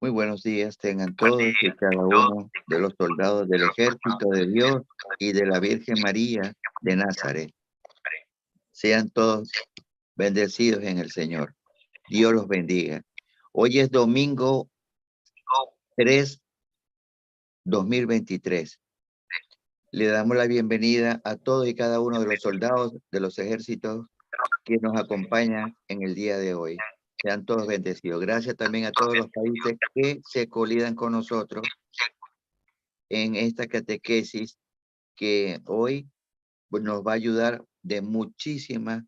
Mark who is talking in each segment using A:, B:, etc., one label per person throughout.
A: Muy buenos días tengan todos y cada uno de los soldados del ejército de Dios y de la Virgen María de Nazaret. Sean todos bendecidos en el Señor. Dios los bendiga. Hoy es domingo 3, 2023. Le damos la bienvenida a todos y cada uno de los soldados de los ejércitos que nos acompañan en el día de hoy. Sean todos bendecidos. Gracias también a todos los países que se colidan con nosotros en esta catequesis que hoy nos va a ayudar de muchísima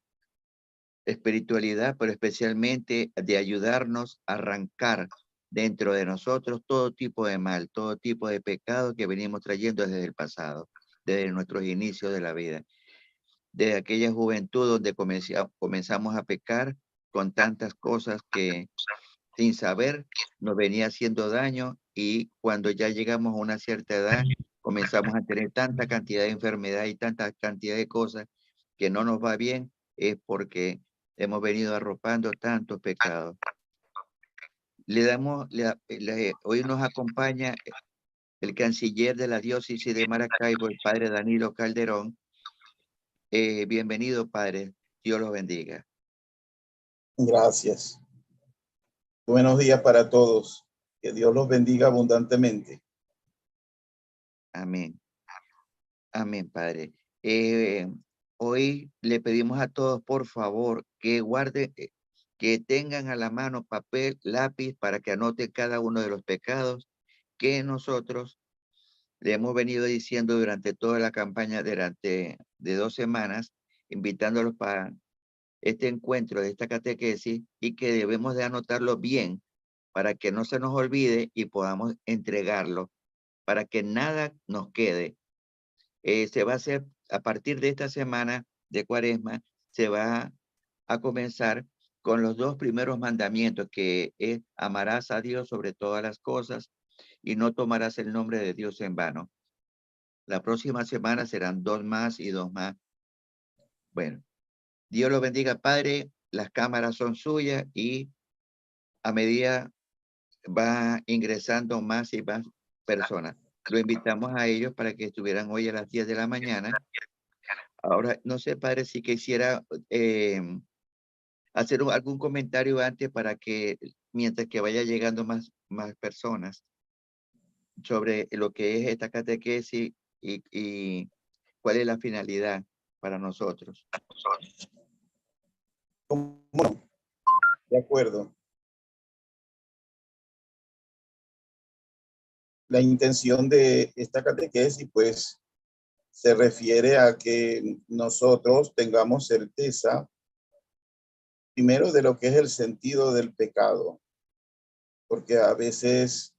A: espiritualidad, pero especialmente de ayudarnos a arrancar dentro de nosotros todo tipo de mal, todo tipo de pecado que venimos trayendo desde el pasado, desde nuestros inicios de la vida, de aquella juventud donde comenzamos a pecar con tantas cosas que sin saber nos venía haciendo daño, y cuando ya llegamos a una cierta edad comenzamos a tener tanta cantidad de enfermedad y tanta cantidad de cosas que no nos va bien, es porque hemos venido arropando tantos pecados. Hoy nos acompaña el canciller de la diócesis de Maracaibo, el padre Danilo Calderón. Bienvenido, padre. Dios los bendiga.
B: Gracias. Buenos días para todos. Que Dios los bendiga abundantemente.
A: Amén. Amén, padre. Hoy le pedimos a todos, por favor, que guarden, que tengan a la mano papel, lápiz, para que anoten cada uno de los pecados que nosotros le hemos venido diciendo durante toda la campaña, durante de 2 semanas, invitándolos para este encuentro de esta catequesis, y que debemos de anotarlo bien para que no se nos olvide y podamos entregarlo, para que nada nos quede. Se va a hacer a partir de esta semana de Cuaresma, se va a comenzar con los 2 primeros mandamientos, que es: amarás a Dios sobre todas las cosas y no tomarás el nombre de Dios en vano. La próxima semana serán 2 más y 2 más. Bueno, Dios lo bendiga, padre. Las cámaras son suyas, y a medida va ingresando más y más personas. Lo invitamos a ellos para que estuvieran hoy a las 10 de la mañana. Ahora, no sé, padre, si quisiera hacer algún comentario antes, para que mientras que vaya llegando más personas, sobre lo que es esta catequesis y cuál es la finalidad para nosotros.
B: ¿Cómo no? De acuerdo. La intención de esta catequesis, pues, se refiere a que nosotros tengamos certeza, primero, de lo que es el sentido del pecado, porque a veces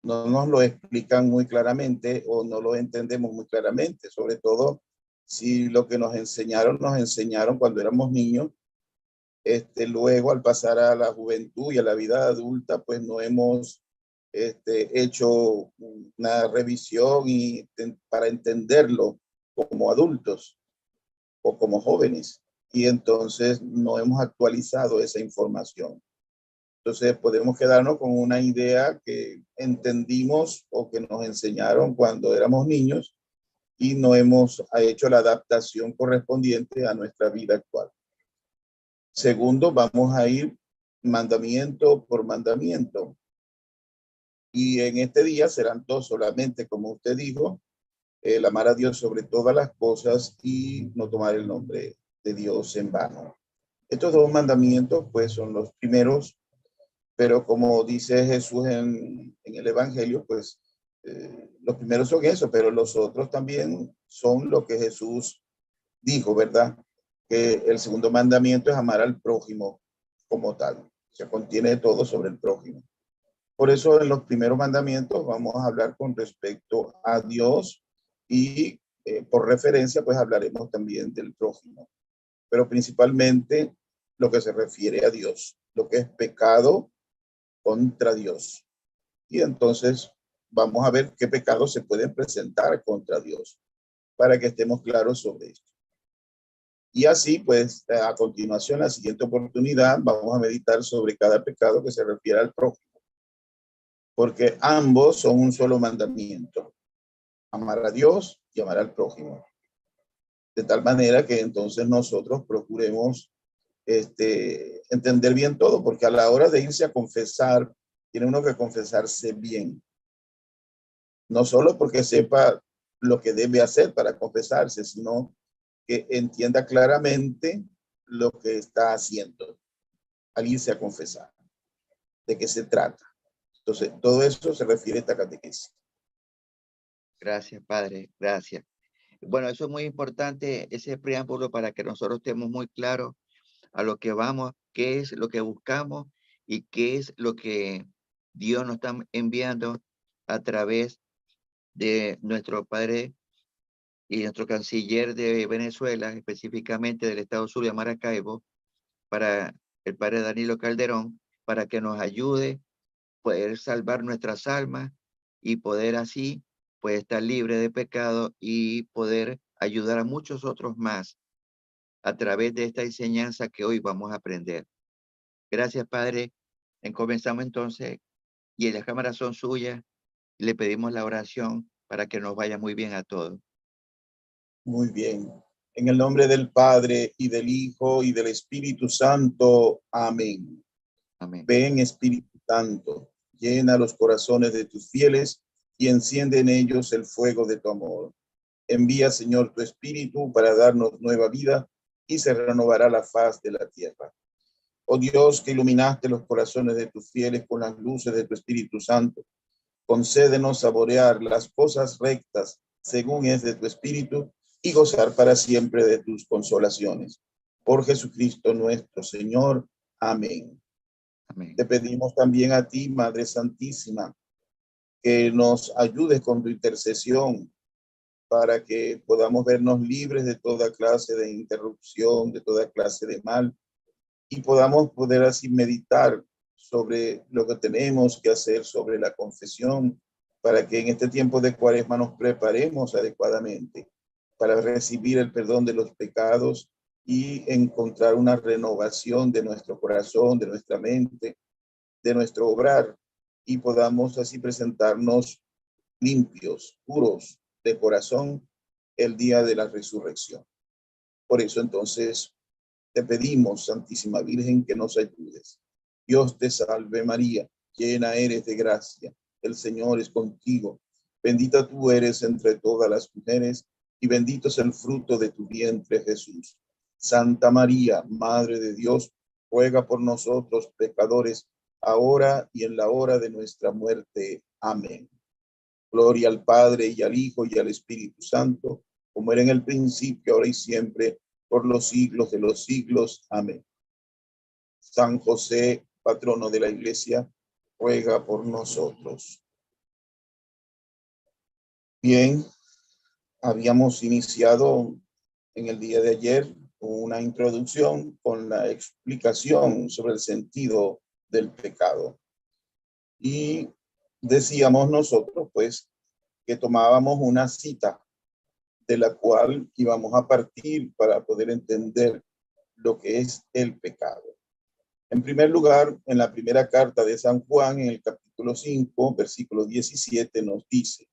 B: no nos lo explican muy claramente o no lo entendemos muy claramente, sobre todo si lo que nos enseñaron cuando éramos niños. Luego, al pasar a la juventud y a la vida adulta, pues no hemos hecho una revisión para entenderlo como adultos o como jóvenes, y entonces no hemos actualizado esa información. Entonces podemos quedarnos con una idea que entendimos o que nos enseñaron cuando éramos niños, y no hemos hecho la adaptación correspondiente a nuestra vida actual. Segundo, vamos a ir mandamiento por mandamiento. Y en este día serán 2 solamente, como usted dijo: el amar a Dios sobre todas las cosas y no tomar el nombre de Dios en vano. Estos 2 mandamientos, pues, son los primeros, pero como dice Jesús en el Evangelio, pues, los primeros son eso, pero los otros también son lo que Jesús dijo, ¿verdad? Que el segundo mandamiento es amar al prójimo como tal. Se contiene todo sobre el prójimo. Por eso en los primeros mandamientos vamos a hablar con respecto a Dios, y por referencia pues hablaremos también del prójimo, pero principalmente lo que se refiere a Dios, lo que es pecado contra Dios. Y entonces vamos a ver qué pecados se pueden presentar contra Dios, para que estemos claros sobre esto. Y así, pues, a continuación, la siguiente oportunidad, vamos a meditar sobre cada pecado que se refiere al prójimo. porque ambos son un solo mandamiento: amar a Dios y amar al prójimo. De tal manera que entonces nosotros procuremos entender bien todo, porque a la hora de irse a confesar, tiene uno que confesarse bien. No solo porque sepa lo que debe hacer para confesarse, sino que entienda claramente lo que está haciendo al irse a confesar, de qué se trata. Entonces, todo eso se refiere a esta catequesis.
A: Gracias, Padre, gracias. Bueno, eso es muy importante, ese preámbulo para que nosotros estemos muy claros a lo que vamos, qué es lo que buscamos y qué es lo que Dios nos está enviando a través de nuestro Padre y nuestro canciller de Venezuela, específicamente del estado Zulia, Maracaibo, para el Padre Danilo Calderón, para que nos ayude a poder salvar nuestras almas y poder así pues estar libre de pecado y poder ayudar a muchos otros más a través de esta enseñanza que hoy vamos a aprender. Gracias, Padre. Comenzamos entonces y las cámaras son suyas. Le pedimos la oración para que nos vaya muy bien a todos.
B: Muy bien. En el nombre del Padre, y del Hijo, y del Espíritu Santo. Amén.
A: Amén.
B: Ven, Espíritu Santo, llena los corazones de tus fieles y enciende en ellos el fuego de tu amor. Envía, Señor, tu Espíritu para darnos nueva vida y se renovará la faz de la tierra. Oh Dios, que iluminaste los corazones de tus fieles con las luces de tu Espíritu Santo, concédenos saborear las cosas rectas según es de tu Espíritu y gozar para siempre de tus consolaciones. Por Jesucristo nuestro Señor. Amén.
A: Amén.
B: Te pedimos también a ti, Madre Santísima, que nos ayudes con tu intercesión para que podamos vernos libres de toda clase de interrupción, de toda clase de mal, y podamos poder así meditar sobre lo que tenemos que hacer, sobre la confesión, para que en este tiempo de Cuaresma nos preparemos adecuadamente para recibir el perdón de los pecados y encontrar una renovación de nuestro corazón, de nuestra mente, de nuestro obrar, y podamos así presentarnos limpios, puros de corazón el día de la resurrección. Por eso entonces te pedimos, Santísima Virgen, que nos ayudes. Dios te salve María, llena eres de gracia, el Señor es contigo. Bendita tú eres entre todas las mujeres y bendito es el fruto de tu vientre, Jesús. Santa María, Madre de Dios, ruega por nosotros pecadores, ahora y en la hora de nuestra muerte. Amén. Gloria al Padre y al Hijo y al Espíritu Santo, como era en el principio, ahora y siempre, por los siglos de los siglos. Amén. San José, patrono de la Iglesia, ruega por nosotros. Bien, habíamos iniciado en el día de ayer una introducción con la explicación sobre el sentido del pecado. Y decíamos nosotros, pues, que tomábamos una cita de la cual íbamos a partir para poder entender lo que es el pecado. En primer lugar, en la primera carta de San Juan, en el capítulo 5, versículo 17, nos dice: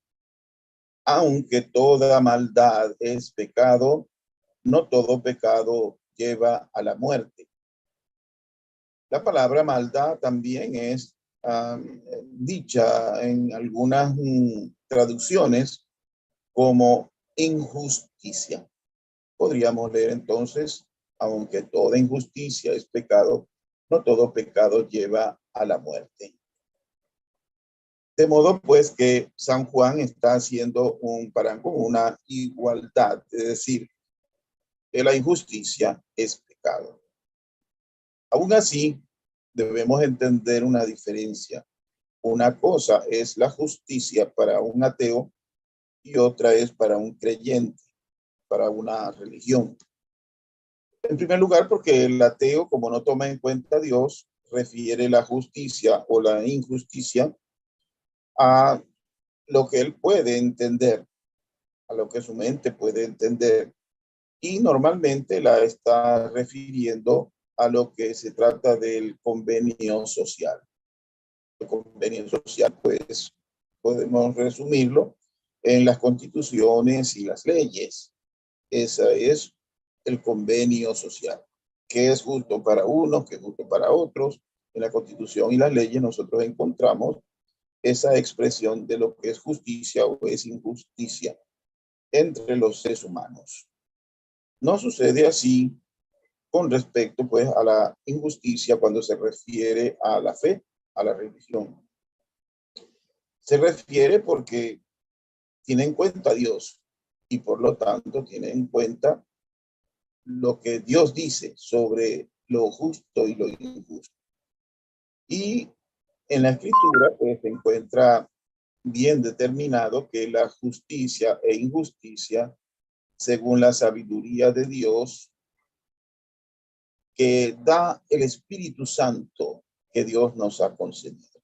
B: aunque toda maldad es pecado, no todo pecado lleva a la muerte. La palabra maldad también es dicha en algunas traducciones como injusticia. Podríamos leer entonces: aunque toda injusticia es pecado, no todo pecado lleva a la muerte. De modo pues que San Juan está haciendo una igualdad, es decir, que la injusticia es pecado. Aún así, debemos entender una diferencia. Una cosa es la justicia para un ateo y otra es para un creyente, para una religión. En primer lugar, porque el ateo, como no toma en cuenta a Dios, refiere la justicia o la injusticia a lo que él puede entender, a lo que su mente puede entender, y normalmente la está refiriendo a lo que se trata del convenio social. El convenio social, pues, podemos resumirlo en las constituciones y las leyes. Ese es el convenio social, que es justo para unos, que es justo para otros. En la Constitución y las leyes nosotros encontramos esa expresión de lo que es justicia o es injusticia entre los seres humanos. No sucede así con respecto, pues, a la injusticia cuando se refiere a la fe, a la religión. Se refiere porque tiene en cuenta a Dios y por lo tanto tiene en cuenta lo que Dios dice sobre lo justo y lo injusto. Y en la escritura pues se encuentra bien determinado que la justicia e injusticia, según la sabiduría de Dios, que da el Espíritu Santo que Dios nos ha concedido.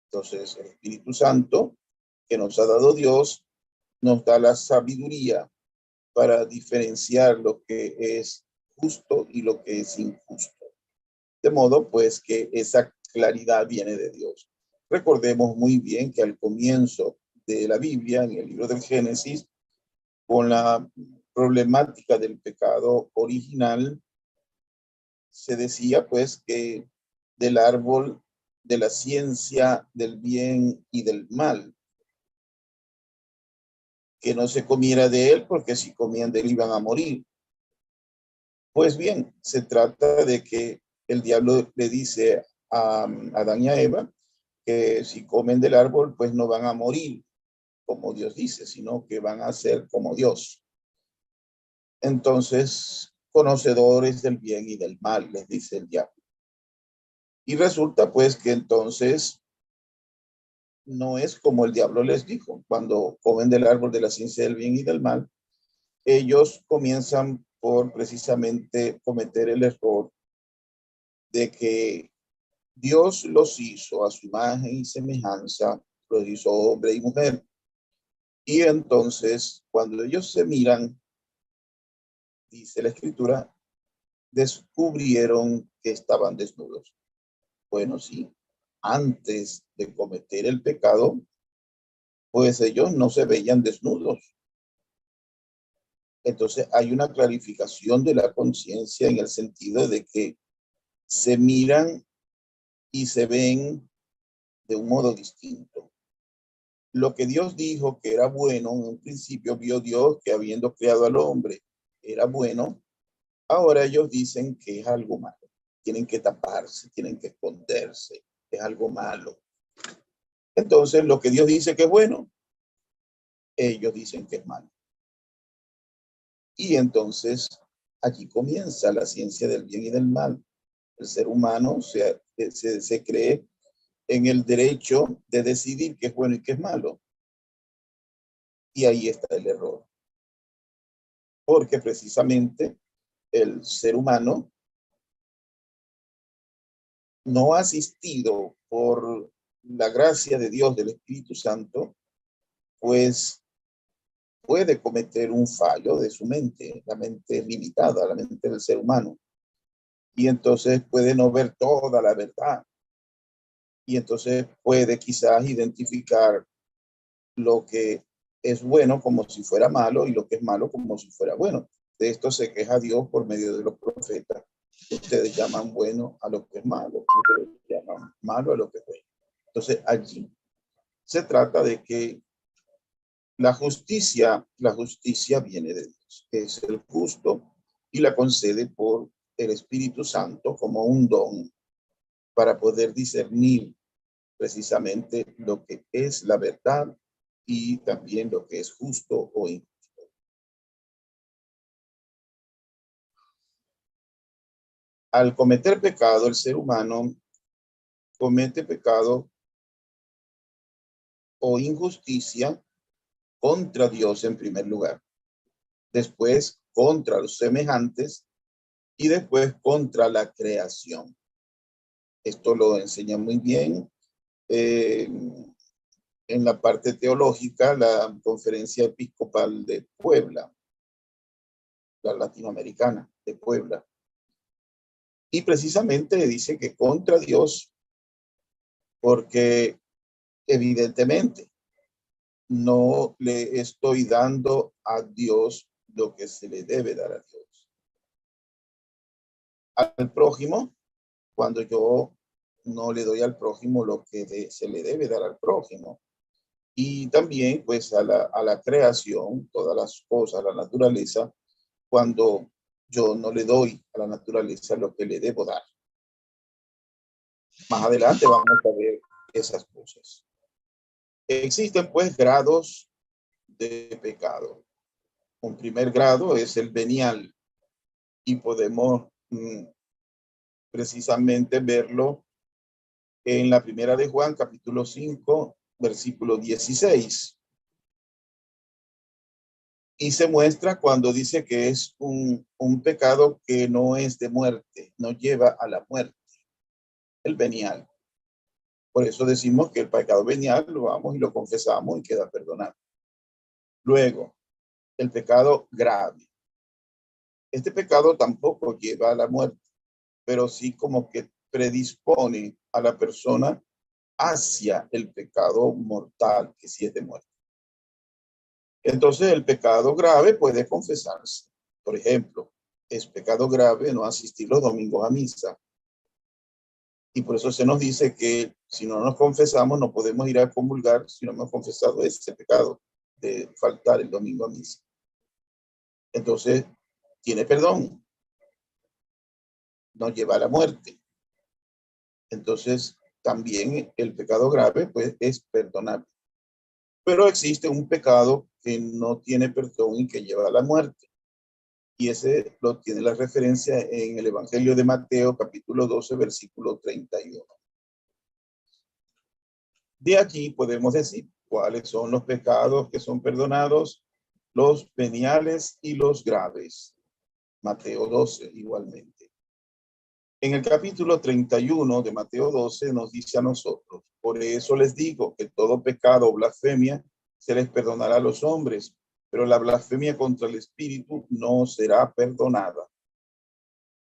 B: Entonces, el Espíritu Santo que nos ha dado Dios nos da la sabiduría para diferenciar lo que es justo y lo que es injusto. De modo, pues, que esa claridad viene de Dios. Recordemos muy bien que al comienzo de la Biblia, en el libro del Génesis, con la problemática del pecado original, se decía, pues, que del árbol de la ciencia del bien y del mal, que no se comiera de él, porque si comían de él iban a morir. Pues bien, se trata de que el diablo le dice a Adán y a Eva que si comen del árbol, pues no van a morir, como Dios dice, sino que van a ser como Dios. Entonces, conocedores del bien y del mal, les dice el diablo. Y resulta pues que entonces no es como el diablo les dijo. Cuando comen del árbol de la ciencia del bien y del mal, ellos comienzan por precisamente cometer el error de que Dios los hizo a su imagen y semejanza, los hizo hombre y mujer. Y entonces, cuando ellos se miran, dice la escritura, descubrieron que estaban desnudos. Bueno, sí, antes de cometer el pecado, pues ellos no se veían desnudos. Entonces hay una clarificación de la conciencia en el sentido de que se miran y se ven de un modo distinto. Lo que Dios dijo que era bueno, en un principio vio Dios que habiendo creado al hombre era bueno, ahora ellos dicen que es algo malo. Tienen que taparse, tienen que esconderse, es algo malo. Entonces, lo que Dios dice que es bueno, ellos dicen que es malo. Y entonces, allí comienza la ciencia del bien y del mal. El ser humano se cree en el derecho de decidir qué es bueno y qué es malo. Y ahí está el error. Porque precisamente el ser humano no asistido por la gracia de Dios, del Espíritu Santo, pues puede cometer un fallo de su mente, la mente limitada, la mente del ser humano. Y entonces puede no ver toda la verdad. Y entonces puede quizás identificar lo que es bueno como si fuera malo y lo que es malo como si fuera bueno. De esto se queja Dios por medio de los profetas. Ustedes llaman bueno a lo que es malo, ustedes llaman malo a lo que es bueno. Entonces allí se trata de que la justicia viene de Dios, que es el justo y la concede por el Espíritu Santo como un don para poder discernir precisamente lo que es la verdad y también lo que es justo o injusto. Al cometer pecado, el ser humano comete pecado o injusticia contra Dios en primer lugar, después contra los semejantes y después contra la creación. Esto lo enseña muy bien en la parte teológica la Conferencia Episcopal de Puebla, la latinoamericana de Puebla. Y precisamente dice que contra Dios porque evidentemente no le estoy dando a Dios lo que se le debe dar a Dios. Al prójimo, cuando yo no le doy al prójimo lo que se le debe dar al prójimo. Y también, pues, a la creación, todas las cosas, a la naturaleza, cuando yo no le doy a la naturaleza lo que le debo dar. Más adelante vamos a ver esas cosas. Existen, pues, grados de pecado. Un primer grado es el venial y podemos precisamente verlo en la primera de Juan, capítulo 5, versículo 16. Y se muestra cuando dice que es un pecado que no es de muerte, no lleva a la muerte, el venial. Por eso decimos que el pecado venial lo vamos y lo confesamos y queda perdonado. Luego, el pecado grave. Este pecado tampoco lleva a la muerte, pero sí como que predispone a la persona hacia el pecado mortal, que sí es de muerte. Entonces, el pecado grave puede confesarse. Por ejemplo, es pecado grave no asistir los domingos a misa. Y por eso se nos dice que si no nos confesamos, no podemos ir a comulgar si no hemos confesado ese pecado de faltar el domingo a misa. Entonces, tiene perdón. No lleva a la muerte. Entonces, también el pecado grave, pues, es perdonable. Pero existe un pecado que no tiene perdón y que lleva a la muerte. Y ese lo tiene la referencia en el Evangelio de Mateo, capítulo 12, versículo 31. De aquí podemos decir cuáles son los pecados que son perdonados, los veniales y los graves. Mateo 12 igualmente. En el capítulo 31 de Mateo 12 nos dice a nosotros: por eso les digo que todo pecado o blasfemia se les perdonará a los hombres, pero la blasfemia contra el Espíritu no será perdonada.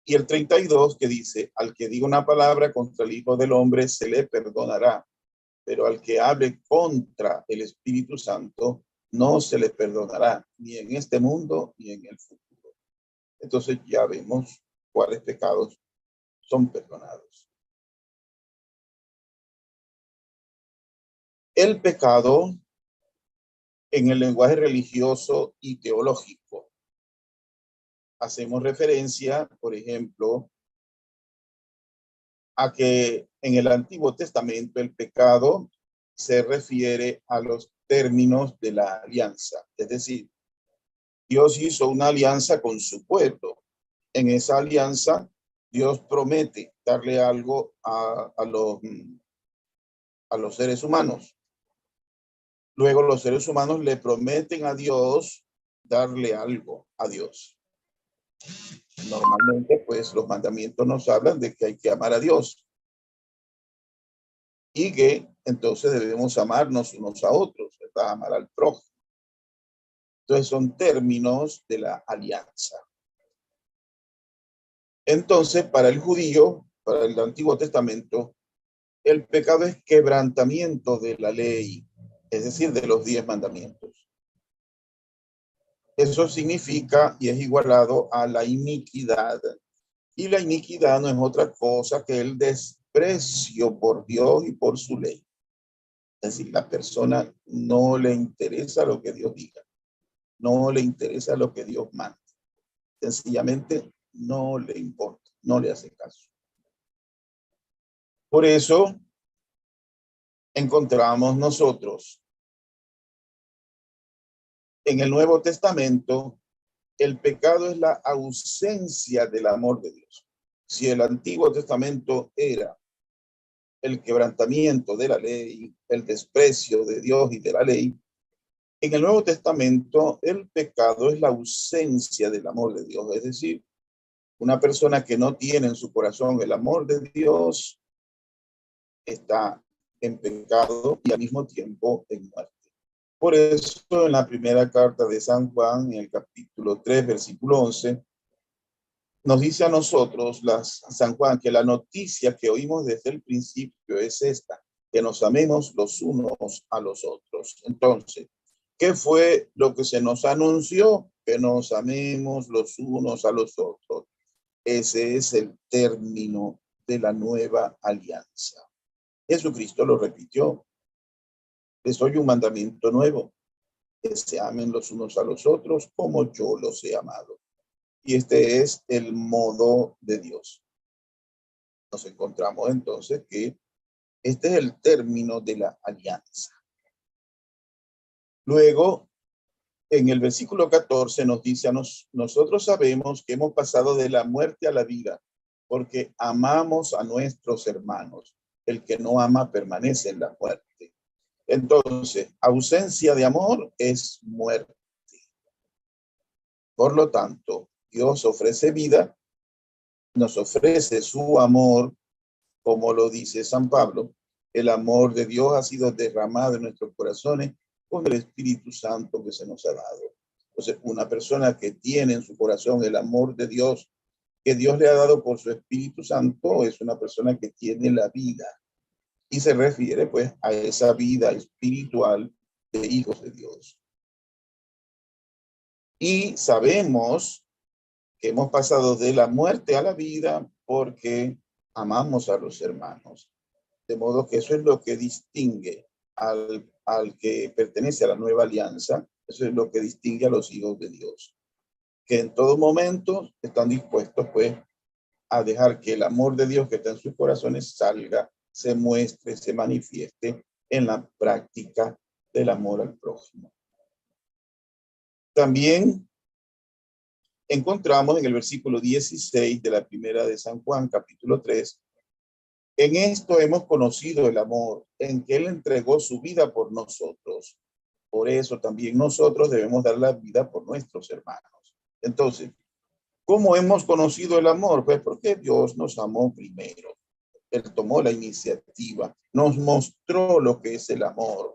B: Y el 32 que dice: al que diga una palabra contra el Hijo del Hombre se le perdonará, pero al que hable contra el Espíritu Santo no se le perdonará, ni en este mundo ni en el futuro. Entonces ya vemos cuáles pecados son perdonados. El pecado en el lenguaje religioso y teológico. Hacemos referencia, por ejemplo, a que en el Antiguo Testamento el pecado se refiere a los términos de la alianza. Es decir, Dios hizo una alianza con su pueblo. En esa alianza, Dios promete darle algo a los seres humanos. Luego los seres humanos le prometen a Dios darle algo a Dios. Normalmente, pues, los mandamientos nos hablan de que hay que amar a Dios y que entonces debemos amarnos unos a otros, ¿verdad? Amar al prójimo. Entonces son términos de la alianza. Entonces, para el judío, para el Antiguo Testamento, el pecado es quebrantamiento de la ley, es decir, de los 10 mandamientos. Eso significa y es igualado a la iniquidad. Y la iniquidad no es otra cosa que el desprecio por Dios y por su ley. Es decir, la persona no le interesa lo que Dios diga, no le interesa lo que Dios manda. Sencillamente no le importa, no le hace caso. Por eso encontramos nosotros en el Nuevo Testamento, el pecado es la ausencia del amor de Dios. Si el Antiguo Testamento era el quebrantamiento de la ley, el desprecio de Dios y de la ley, en el Nuevo Testamento el pecado es la ausencia del amor de Dios. Es decir, una persona que no tiene en su corazón el amor de Dios está en pecado y al mismo tiempo en muerte. Por eso en la primera carta de San Juan, en el capítulo 3, versículo 11, nos dice a nosotros, San Juan, que la noticia que oímos desde el principio es esta, que nos amemos los unos a los otros. Entonces, ¿qué fue lo que se nos anunció? Que nos amemos los unos a los otros. Ese es el término de la nueva alianza. Jesucristo lo repitió. Les doy un mandamiento nuevo, que se amen los unos a los otros como yo los he amado. Y este es el modo de Dios. Nos encontramos entonces que este es el término de la alianza. Luego, en el versículo 14 nos dice, nosotros sabemos que hemos pasado de la muerte a la vida, porque amamos a nuestros hermanos. El que no ama permanece en la muerte. Entonces, ausencia de amor es muerte. Por lo tanto, Dios ofrece vida, nos ofrece su amor, como lo dice San Pablo. El amor de Dios ha sido derramado en nuestros corazones con el Espíritu Santo que se nos ha dado. Entonces, una persona que tiene en su corazón el amor de Dios, que Dios le ha dado por su Espíritu Santo, es una persona que tiene la vida. Y se refiere pues a esa vida espiritual de hijos de Dios. Y sabemos que hemos pasado de la muerte a la vida porque amamos a los hermanos. De modo que eso es lo que distingue al que pertenece a la nueva alianza. Eso es lo que distingue a los hijos de Dios. Que en todo momento están dispuestos pues a dejar que el amor de Dios que está en sus corazones salga, se muestre, se manifieste en la práctica del amor al prójimo. También encontramos en el versículo 16 de la primera de San Juan, capítulo 3, en esto hemos conocido el amor, en que Él entregó su vida por nosotros. Por eso también nosotros debemos dar la vida por nuestros hermanos. Entonces, ¿cómo hemos conocido el amor? Pues porque Dios nos amó primero. Él tomó la iniciativa, nos mostró lo que es el amor.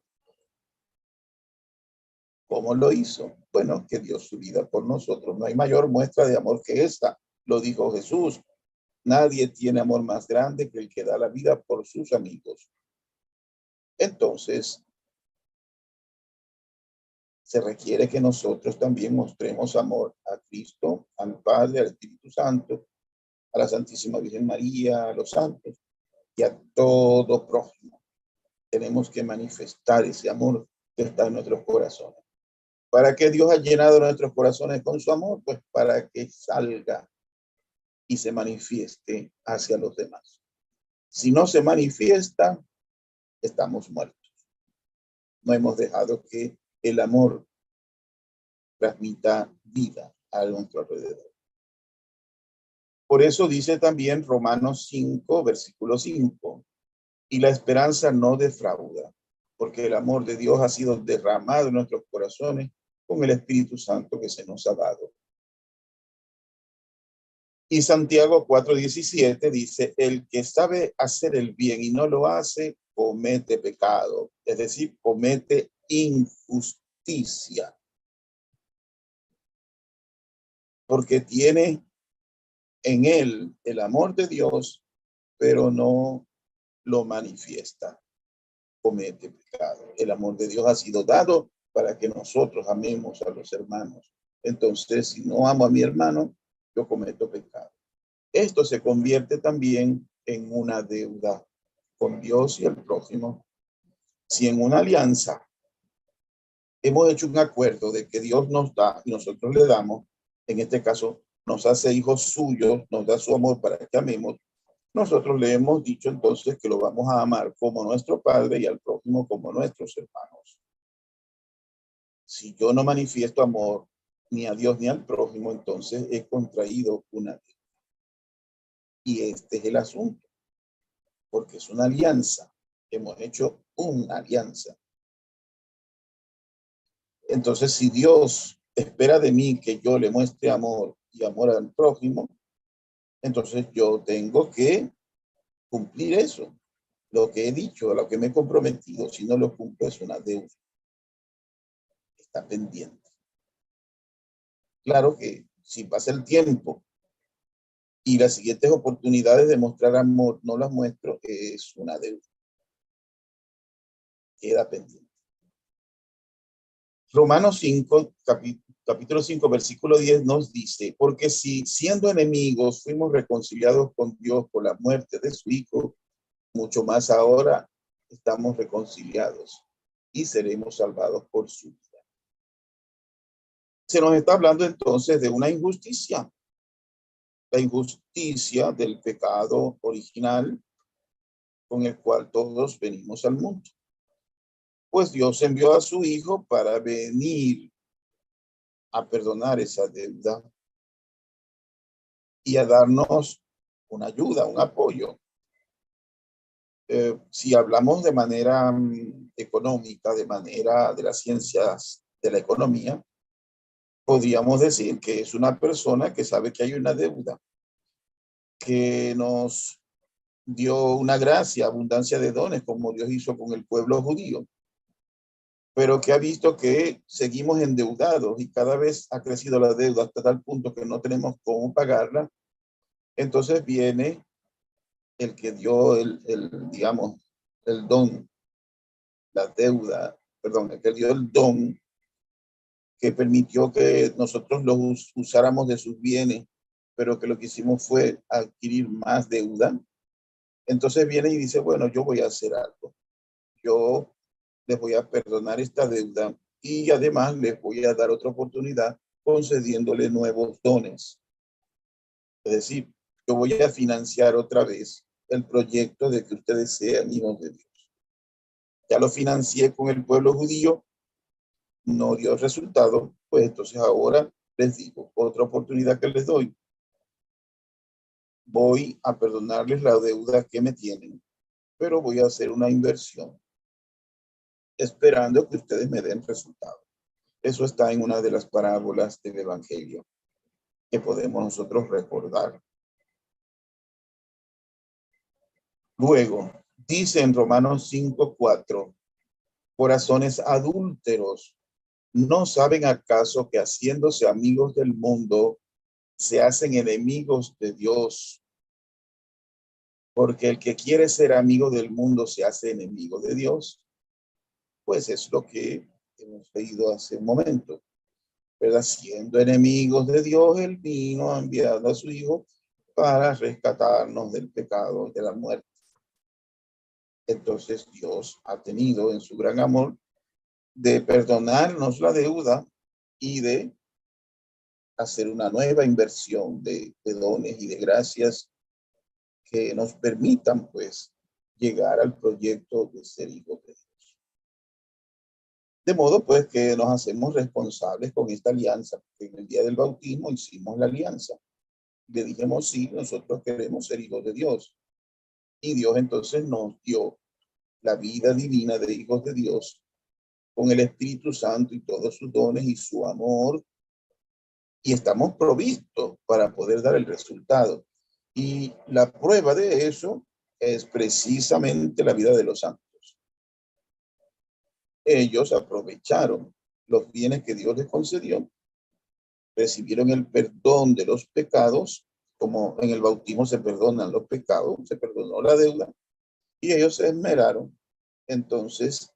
B: ¿Cómo lo hizo? Bueno, que dio su vida por nosotros. No hay mayor muestra de amor que esta, lo dijo Jesús. Nadie tiene amor más grande que el que da la vida por sus amigos. Entonces, se requiere que nosotros también mostremos amor a Cristo, al Padre, al Espíritu Santo, a la Santísima Virgen María, a los santos y a todo prójimo. Tenemos que manifestar ese amor que está en nuestros corazones. ¿Para qué Dios ha llenado nuestros corazones con su amor? Pues para que salga y se manifieste hacia los demás. Si no se manifiesta, estamos muertos. No hemos dejado que el amor transmita vida a nuestro alrededor. Por eso dice también Romanos 5, versículo 5, y la esperanza no defrauda, porque el amor de Dios ha sido derramado en nuestros corazones con el Espíritu Santo que se nos ha dado. Y Santiago 4:17 dice, el que sabe hacer el bien y no lo hace, comete pecado, es decir, comete injusticia. Porque tiene en él el amor de Dios, pero no lo manifiesta. Comete pecado. El amor de Dios ha sido dado para que nosotros amemos a los hermanos. Entonces, si no amo a mi hermano, yo cometo pecado. Esto se convierte también en una deuda con Dios y el prójimo. Si en una alianza hemos hecho un acuerdo de que Dios nos da y nosotros le damos, en este caso nos hace hijos suyos, nos da su amor para que amemos, nosotros le hemos dicho entonces que lo vamos a amar como nuestro Padre y al prójimo como nuestros hermanos. Si yo no manifiesto amor ni a Dios ni al prójimo, entonces he contraído una deuda. Y este es el asunto, porque es una alianza. Hemos hecho una alianza. Entonces, si Dios espera de mí que yo le muestre amor y amor al prójimo, entonces yo tengo que cumplir eso. Lo que he dicho, a lo que me he comprometido, si no lo cumplo es una deuda. Está pendiente. Claro que si pasa el tiempo y las siguientes oportunidades de mostrar amor no las muestro, es una deuda. queda pendiente. Romanos 5, capítulo 5, versículo 10 nos dice, porque si siendo enemigos fuimos reconciliados con Dios por la muerte de su Hijo, mucho más ahora estamos reconciliados y seremos salvados por su vida. Se nos está hablando entonces de una injusticia, la injusticia del pecado original con el cual todos venimos al mundo. Pues Dios envió a su Hijo para venir a perdonar esa deuda y a darnos una ayuda, un apoyo. Si hablamos de manera económica, de manera de las ciencias de la economía, podríamos decir que es una persona que sabe que hay una deuda, que nos dio una gracia, abundancia de dones, como Dios hizo con el pueblo judío, pero que ha visto que seguimos endeudados y cada vez ha crecido la deuda hasta tal punto que no tenemos cómo pagarla. Entonces viene el que dio digamos, el don, la deuda, perdón, el que dio el don que permitió que nosotros los usáramos de sus bienes, pero que lo que hicimos fue adquirir más deuda. Entonces viene y dice, bueno, yo voy a hacer algo. Yo les voy a perdonar esta deuda y además les voy a dar otra oportunidad concediéndole nuevos dones. Es decir, yo voy a financiar otra vez el proyecto de que ustedes sean hijos de Dios. Ya lo financié con el pueblo judío, no dio resultado, pues entonces ahora les digo, otra oportunidad que les doy. Voy a perdonarles la deuda que me tienen, pero voy a hacer una inversión esperando que ustedes me den resultado. Eso está en una de las parábolas del Evangelio que podemos nosotros recordar. Luego, dice en Romanos 5:4, corazones adúlteros, ¿no saben acaso que haciéndose amigos del mundo se hacen enemigos de Dios? Porque el que quiere ser amigo del mundo se hace enemigo de Dios. Pues es lo que hemos leído hace un momento, ¿verdad? Siendo enemigos de Dios, Él vino enviando a su Hijo para rescatarnos del pecado, de la muerte. Entonces Dios ha tenido en su gran amor de perdonarnos la deuda y de hacer una nueva inversión de dones y de gracias que nos permitan, pues, llegar al proyecto de ser hijos de Dios. De modo, pues, que nos hacemos responsables con esta alianza. En el día del bautismo hicimos la alianza. Le dijimos, sí, nosotros queremos ser hijos de Dios. Y Dios entonces nos dio la vida divina de hijos de Dios con el Espíritu Santo y todos sus dones y su amor. Y estamos provistos para poder dar el resultado. Y la prueba de eso es precisamente la vida de los santos. Ellos aprovecharon los bienes que Dios les concedió, recibieron el perdón de los pecados, como en el bautismo se perdonan los pecados, se perdonó la deuda, y ellos se esmeraron entonces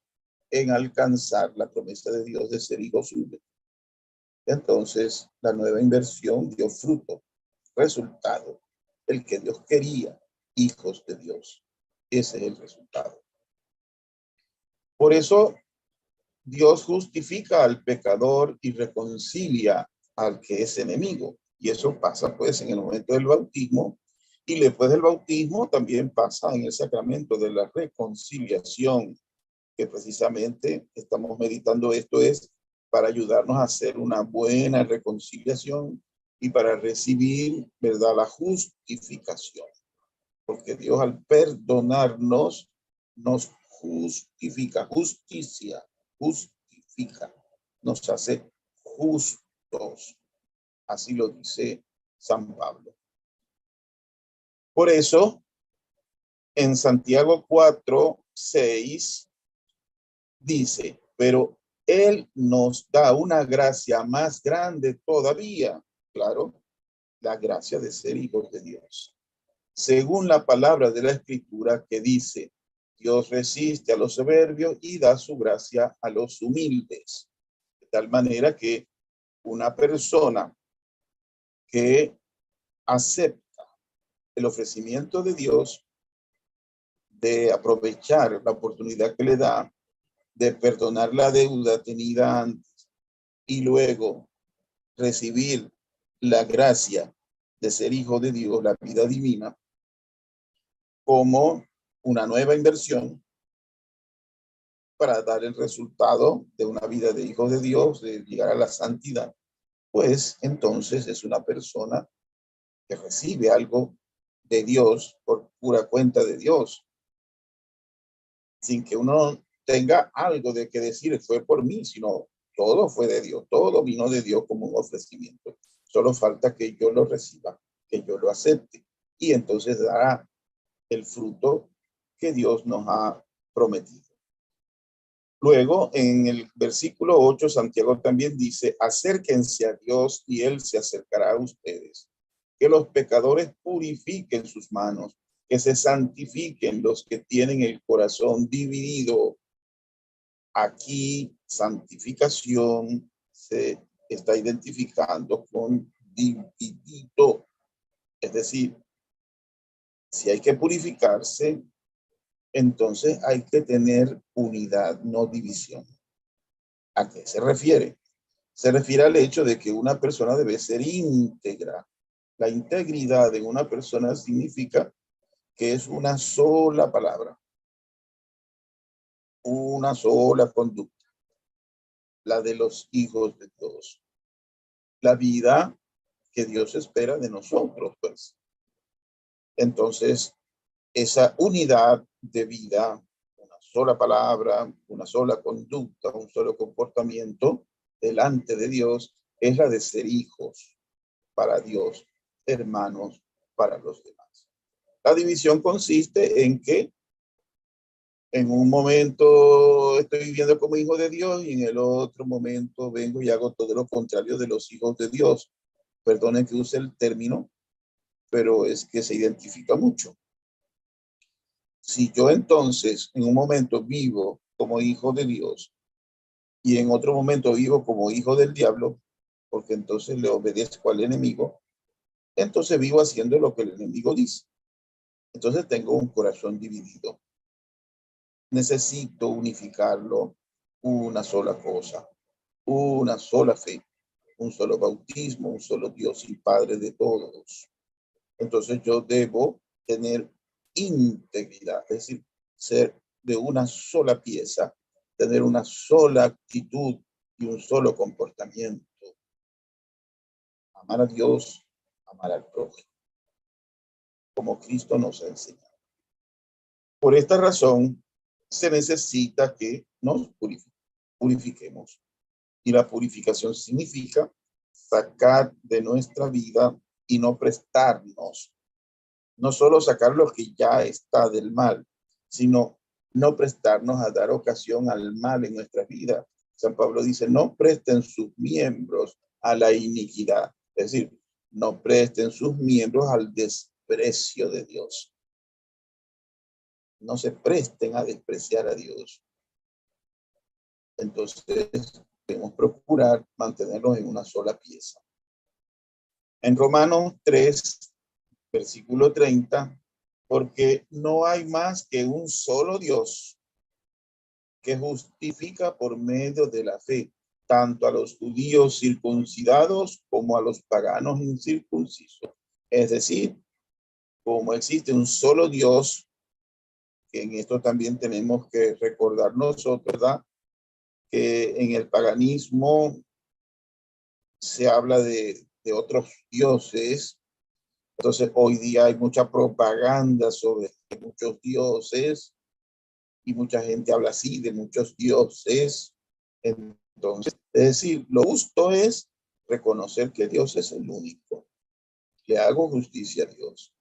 B: en alcanzar la promesa de Dios de ser hijos suyos. Entonces la nueva inversión dio fruto, resultado, el que Dios quería, hijos de Dios. Ese es el resultado. Por eso Dios justifica al pecador y reconcilia al que es enemigo. Y eso pasa pues en el momento del bautismo. Y después del bautismo también pasa en el sacramento de la reconciliación, que precisamente estamos meditando esto es para ayudarnos a hacer una buena reconciliación y para recibir, ¿verdad?, la justificación. Porque Dios al perdonarnos nos justifica, justicia, justifica, nos hace justos. Así lo dice San Pablo. Por eso, en Santiago 4:6 dice, pero Él nos da una gracia más grande todavía, claro, la gracia de ser hijos de Dios. Según la palabra de la Escritura que dice, Dios resiste a los soberbios y da su gracia a los humildes. De tal manera que una persona que acepta el ofrecimiento de Dios de aprovechar la oportunidad que le da de perdonar la deuda tenida antes y luego recibir la gracia de ser hijo de Dios, la vida divina, como una nueva inversión para dar el resultado de una vida de hijo de Dios, de llegar a la santidad, pues entonces es una persona que recibe algo de Dios por pura cuenta de Dios, sin que uno tenga algo de que decir, fue por mí, sino todo fue de Dios, todo vino de Dios como un ofrecimiento. Solo falta que yo lo reciba, que yo lo acepte, y entonces dará el fruto que Dios nos ha prometido. Luego, en el versículo 8, Santiago también dice, acérquense a Dios y Él se acercará a ustedes. Que los pecadores purifiquen sus manos, que se santifiquen los que tienen el corazón dividido. Aquí, santificación se está identificando con dividido. Es decir, si hay que purificarse, entonces hay que tener unidad, no división. ¿A qué se refiere? Se refiere al hecho de que una persona debe ser íntegra. La integridad de una persona significa que es una sola palabra, una sola conducta, la de los hijos de Dios. La vida que Dios espera de nosotros, pues. Entonces, esa unidad de vida, una sola palabra, una sola conducta, un solo comportamiento delante de Dios, es la de ser hijos para Dios, hermanos para los demás. La división consiste en que en un momento estoy viviendo como hijo de Dios y en el otro momento vengo y hago todo lo contrario de los hijos de Dios. Perdonen que use el término, pero es que se identifica mucho. Si yo entonces en un momento vivo como hijo de Dios y en otro momento vivo como hijo del diablo, porque entonces le obedezco al enemigo, entonces vivo haciendo lo que el enemigo dice. Entonces tengo un corazón dividido. Necesito unificarlo, una sola cosa, una sola fe, un solo bautismo, un solo Dios y Padre de todos. Entonces yo debo tener integridad, es decir, ser de una sola pieza, tener una sola actitud y un solo comportamiento. Amar a Dios, amar al prójimo, como Cristo nos ha enseñado. Por esta razón, se necesita que nos purifiquemos. Y la purificación significa sacar de nuestra vida y no prestarnos. No solo sacar lo que ya está del mal, sino no prestarnos a dar ocasión al mal en nuestra vida. San Pablo dice, no presten sus miembros a la iniquidad. Es decir, no presten sus miembros al desprecio de Dios. No se presten a despreciar a Dios. Entonces, debemos procurar mantenernos en una sola pieza. En Romanos 3, versículo 30, porque no hay más que un solo Dios que justifica por medio de la fe, tanto a los judíos circuncidados como a los paganos incircuncisos. Es decir, como existe un solo Dios, que en esto también tenemos que recordar nosotros, ¿verdad? Que en el paganismo se habla de otros dioses. Entonces, hoy día hay mucha propaganda sobre muchos dioses y mucha gente habla así de muchos dioses. Entonces, es decir, lo justo es reconocer que Dios es el único. Le hago justicia a Dios.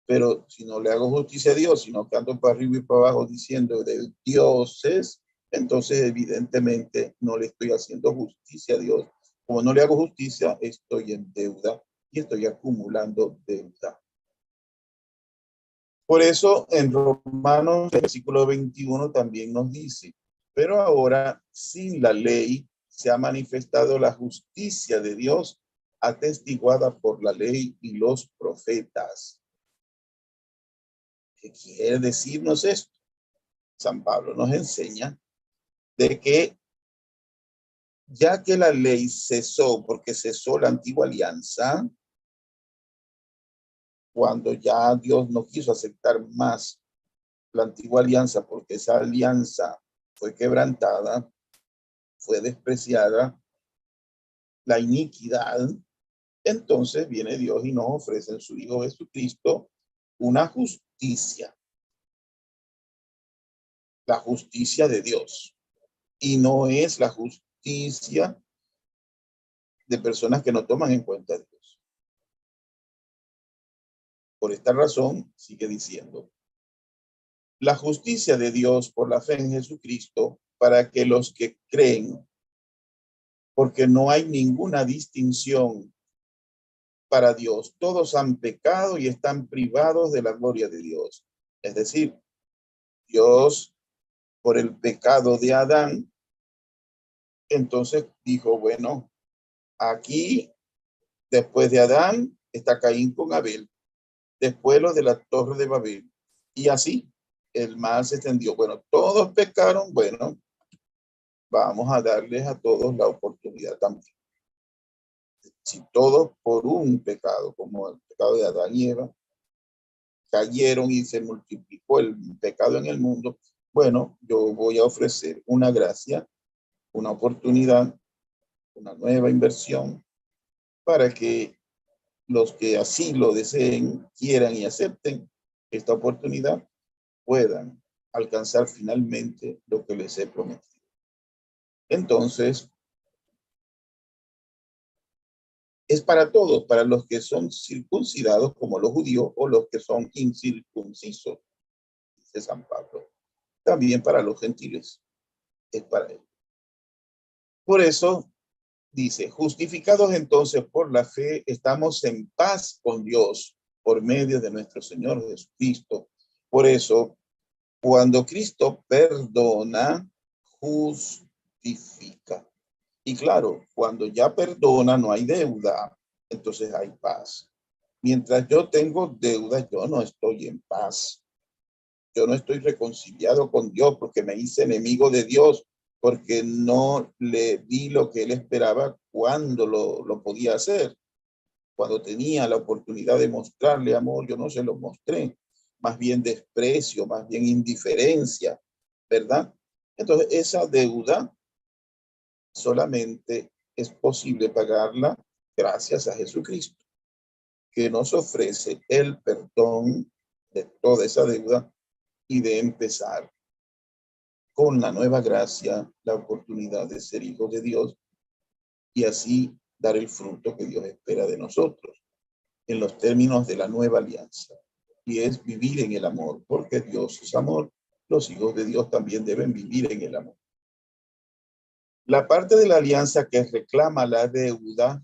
B: Pero si no le hago justicia a Dios, sino que ando para arriba y para abajo diciendo de dioses, entonces evidentemente no le estoy haciendo justicia a Dios. Como no le hago justicia, estoy en deuda y estoy acumulando deuda. Por eso en Romanos, versículo 21 también nos dice, pero ahora sin la ley se ha manifestado la justicia de Dios atestiguada por la ley y los profetas. ¿Qué quiere decirnos esto? San Pablo nos enseña de que ya que la ley cesó, porque cesó la antigua alianza, cuando ya Dios no quiso aceptar más la antigua alianza, porque esa alianza fue quebrantada, fue despreciada, la iniquidad, entonces viene Dios y nos ofrece en su Hijo Jesucristo una justicia, la justicia de Dios. Y no es la justicia de personas que no toman en cuenta a Dios. Por esta razón, sigue diciendo, la justicia de Dios por la fe en Jesucristo para que los que creen, porque no hay ninguna distinción para Dios, todos han pecado y están privados de la gloria de Dios. Es decir, Dios, por el pecado de Adán, entonces dijo, bueno, aquí, después de Adán, está Caín con Abel, después lo de la Torre de Babel, y así el mal se extendió. Bueno, todos pecaron, bueno, vamos a darles a todos la oportunidad también. Si todos por un pecado, como el pecado de Adán y Eva, cayeron y se multiplicó el pecado en el mundo, bueno, yo voy a ofrecer una gracia, una oportunidad, una nueva inversión para que los que así lo deseen, quieran y acepten esta oportunidad, puedan alcanzar finalmente lo que les he prometido. Entonces, es para todos, para los que son circuncidados como los judíos o los que son incircuncisos, dice San Pablo. También para los gentiles, es para ellos. Por eso dice, justificados entonces por la fe, estamos en paz con Dios por medio de nuestro Señor Jesucristo. Por eso, cuando Cristo perdona, justifica. Y claro, cuando ya perdona, no hay deuda, entonces hay paz. Mientras yo tengo deuda, yo no estoy en paz. Yo no estoy reconciliado con Dios porque me hice enemigo de Dios, porque no le di lo que él esperaba cuando lo podía hacer. Cuando tenía la oportunidad de mostrarle amor, yo no se lo mostré. Más bien desprecio, más bien indiferencia, ¿verdad? Entonces, esa deuda solamente es posible pagarla gracias a Jesucristo, que nos ofrece el perdón de toda esa deuda y de empezar con la nueva gracia, la oportunidad de ser hijos de Dios y así dar el fruto que Dios espera de nosotros en los términos de la nueva alianza. Y es vivir en el amor, porque Dios es amor. Los hijos de Dios también deben vivir en el amor. La parte de la alianza que reclama la deuda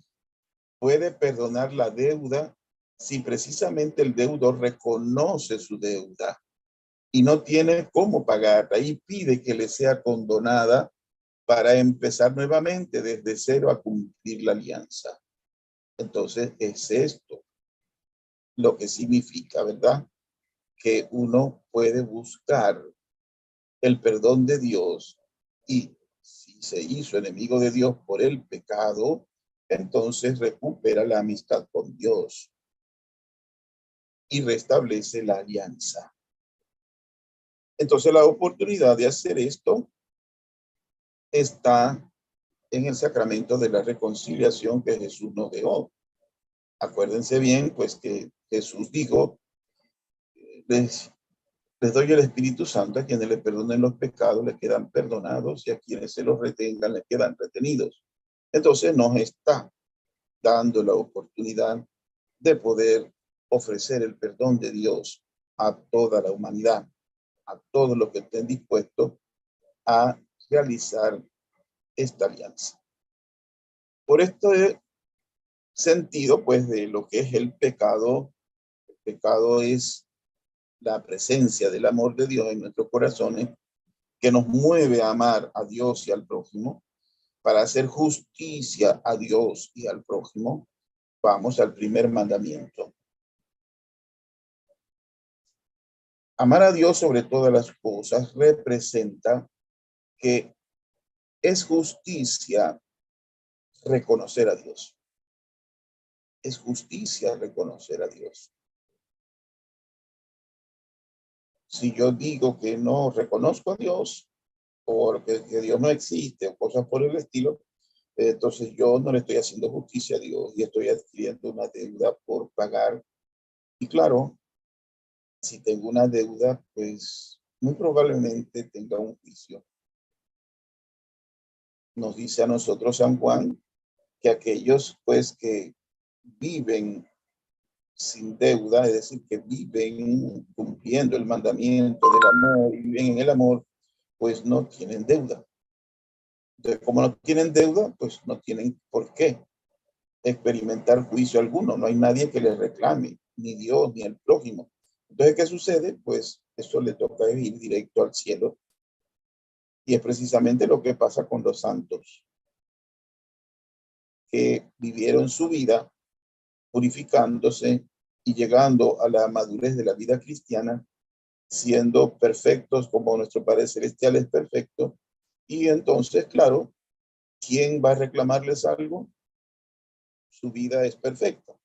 B: puede perdonar la deuda si precisamente el deudor reconoce su deuda y no tiene cómo pagarla y pide que le sea condonada para empezar nuevamente desde cero a cumplir la alianza. Entonces es esto lo que significa, ¿verdad? Que uno puede buscar el perdón de Dios y si se hizo enemigo de Dios por el pecado, entonces recupera la amistad con Dios y restablece la alianza. Entonces la oportunidad de hacer esto está en el sacramento de la reconciliación que Jesús nos dejó. Acuérdense bien, pues que Jesús dijo, les, les doy el Espíritu Santo, a quienes les perdonen los pecados les quedan perdonados y a quienes se los retengan les quedan retenidos. Entonces nos está dando la oportunidad de poder ofrecer el perdón de Dios a toda la humanidad, a todos los que estén dispuestos a realizar esta alianza. Por este sentido, pues, de lo que es el pecado es la presencia del amor de Dios en nuestros corazones, que nos mueve a amar a Dios y al prójimo, para hacer justicia a Dios y al prójimo, vamos al primer mandamiento. Amar a Dios sobre todas las cosas representa que es justicia reconocer a Dios. Es justicia reconocer a Dios. Si yo digo que no reconozco a Dios, o que Dios no existe, o cosas por el estilo, entonces yo no le estoy haciendo justicia a Dios y estoy adquiriendo una deuda por pagar. Y claro, si tengo una deuda, pues muy probablemente tenga un juicio. Nos dice a nosotros San Juan que aquellos pues que viven sin deuda, es decir, que viven cumpliendo el mandamiento del amor y viven en el amor, pues no tienen deuda. Entonces, como no tienen deuda, pues no tienen por qué experimentar juicio alguno. No hay nadie que les reclame, ni Dios, ni el prójimo. Entonces, ¿qué sucede? Pues eso le toca ir directo al cielo. Y es precisamente lo que pasa con los santos, que vivieron su vida purificándose y llegando a la madurez de la vida cristiana, siendo perfectos como nuestro Padre Celestial es perfecto. Y entonces, claro, ¿quién va a reclamarles algo? Su vida es perfecta.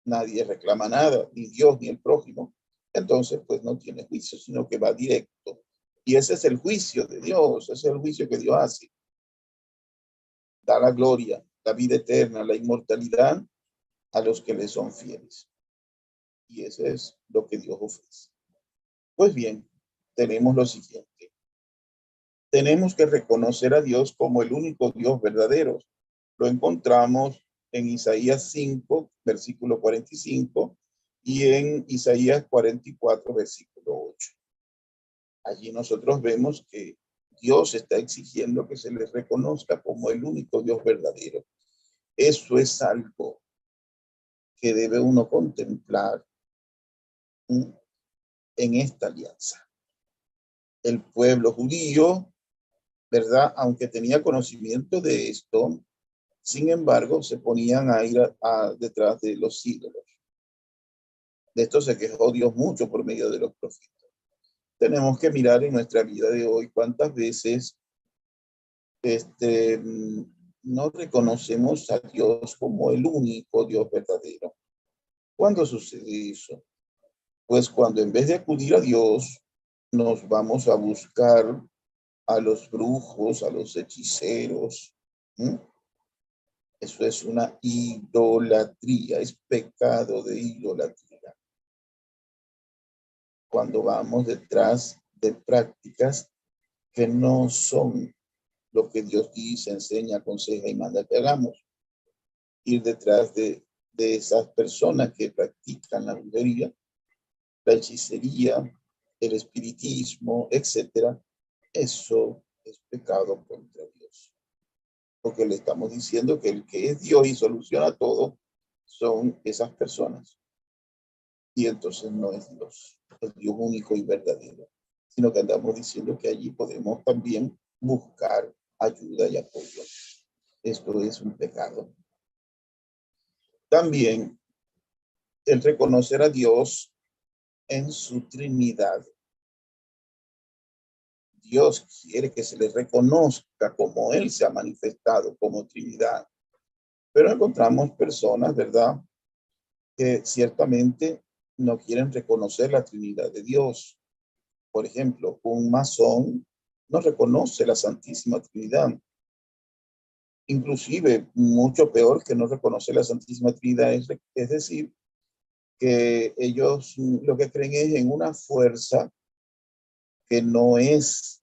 B: Nadie reclama nada, ni Dios ni el prójimo. Entonces, pues no tiene juicio, sino que va directo. Y ese es el juicio de Dios, ese es el juicio que Dios hace. Da la gloria, la vida eterna, la inmortalidad a los que le son fieles. Y eso es lo que Dios ofrece. Pues bien, tenemos lo siguiente. Tenemos que reconocer a Dios como el único Dios verdadero. Lo encontramos en Isaías 5, versículo 45, y en Isaías 44, versículo 8. Allí nosotros vemos que Dios está exigiendo que se le reconozca como el único Dios verdadero. Eso es algo que debe uno contemplar en esta alianza. El pueblo judío, ¿verdad? Aunque tenía conocimiento de esto, sin embargo, se ponían a ir detrás de los ídolos. De esto se quejó Dios mucho por medio de los profetas. Tenemos que mirar en nuestra vida de hoy cuántas veces no reconocemos a Dios como el único Dios verdadero. ¿Cuándo sucede eso? Pues cuando en vez de acudir a Dios, nos vamos a buscar a los brujos, a los hechiceros. Eso es una idolatría, es pecado de idolatría. Cuando vamos detrás de prácticas que no son lo que Dios dice, enseña, aconseja y manda que hagamos. Ir detrás de esas personas que practican la brujería, la hechicería, el espiritismo, etcétera, eso es pecado contra Dios. Porque le estamos diciendo que el que es Dios y soluciona todo son esas personas. Y entonces no es Dios, el Dios único y verdadero, sino que andamos diciendo que allí podemos también buscar ayuda y apoyo. Esto es un pecado. También el reconocer a Dios en su Trinidad. Dios quiere que se le reconozca como Él se ha manifestado como Trinidad. Pero encontramos personas, ¿verdad?, que ciertamente no quieren reconocer la Trinidad de Dios. Por ejemplo, un masón no reconoce la Santísima Trinidad. Inclusive, mucho peor que no reconocer la Santísima Trinidad es decir, que ellos lo que creen es en una fuerza que no es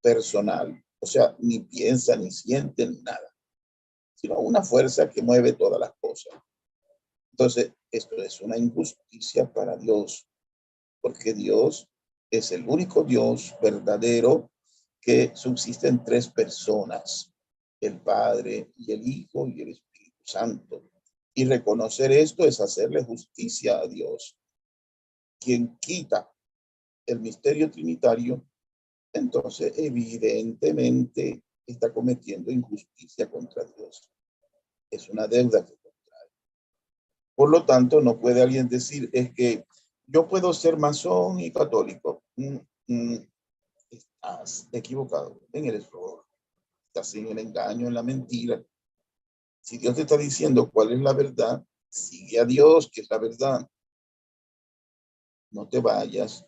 B: personal, o sea, ni piensa, ni siente, ni nada, sino una fuerza que mueve todas las cosas. Entonces, esto es una injusticia para Dios, porque Dios es el único Dios verdadero que subsiste en tres personas, el Padre y el Hijo y el Espíritu Santo. Y reconocer esto es hacerle justicia a Dios. quien quita el misterio trinitario, entonces evidentemente está cometiendo injusticia contra Dios. Es una deuda que contrae. Por lo tanto, no puede alguien decir, es que yo puedo ser masón y católico. Estás equivocado en el error. Estás en el engaño, en la mentira. Si Dios te está diciendo cuál es la verdad, sigue a Dios, que es la verdad. No te vayas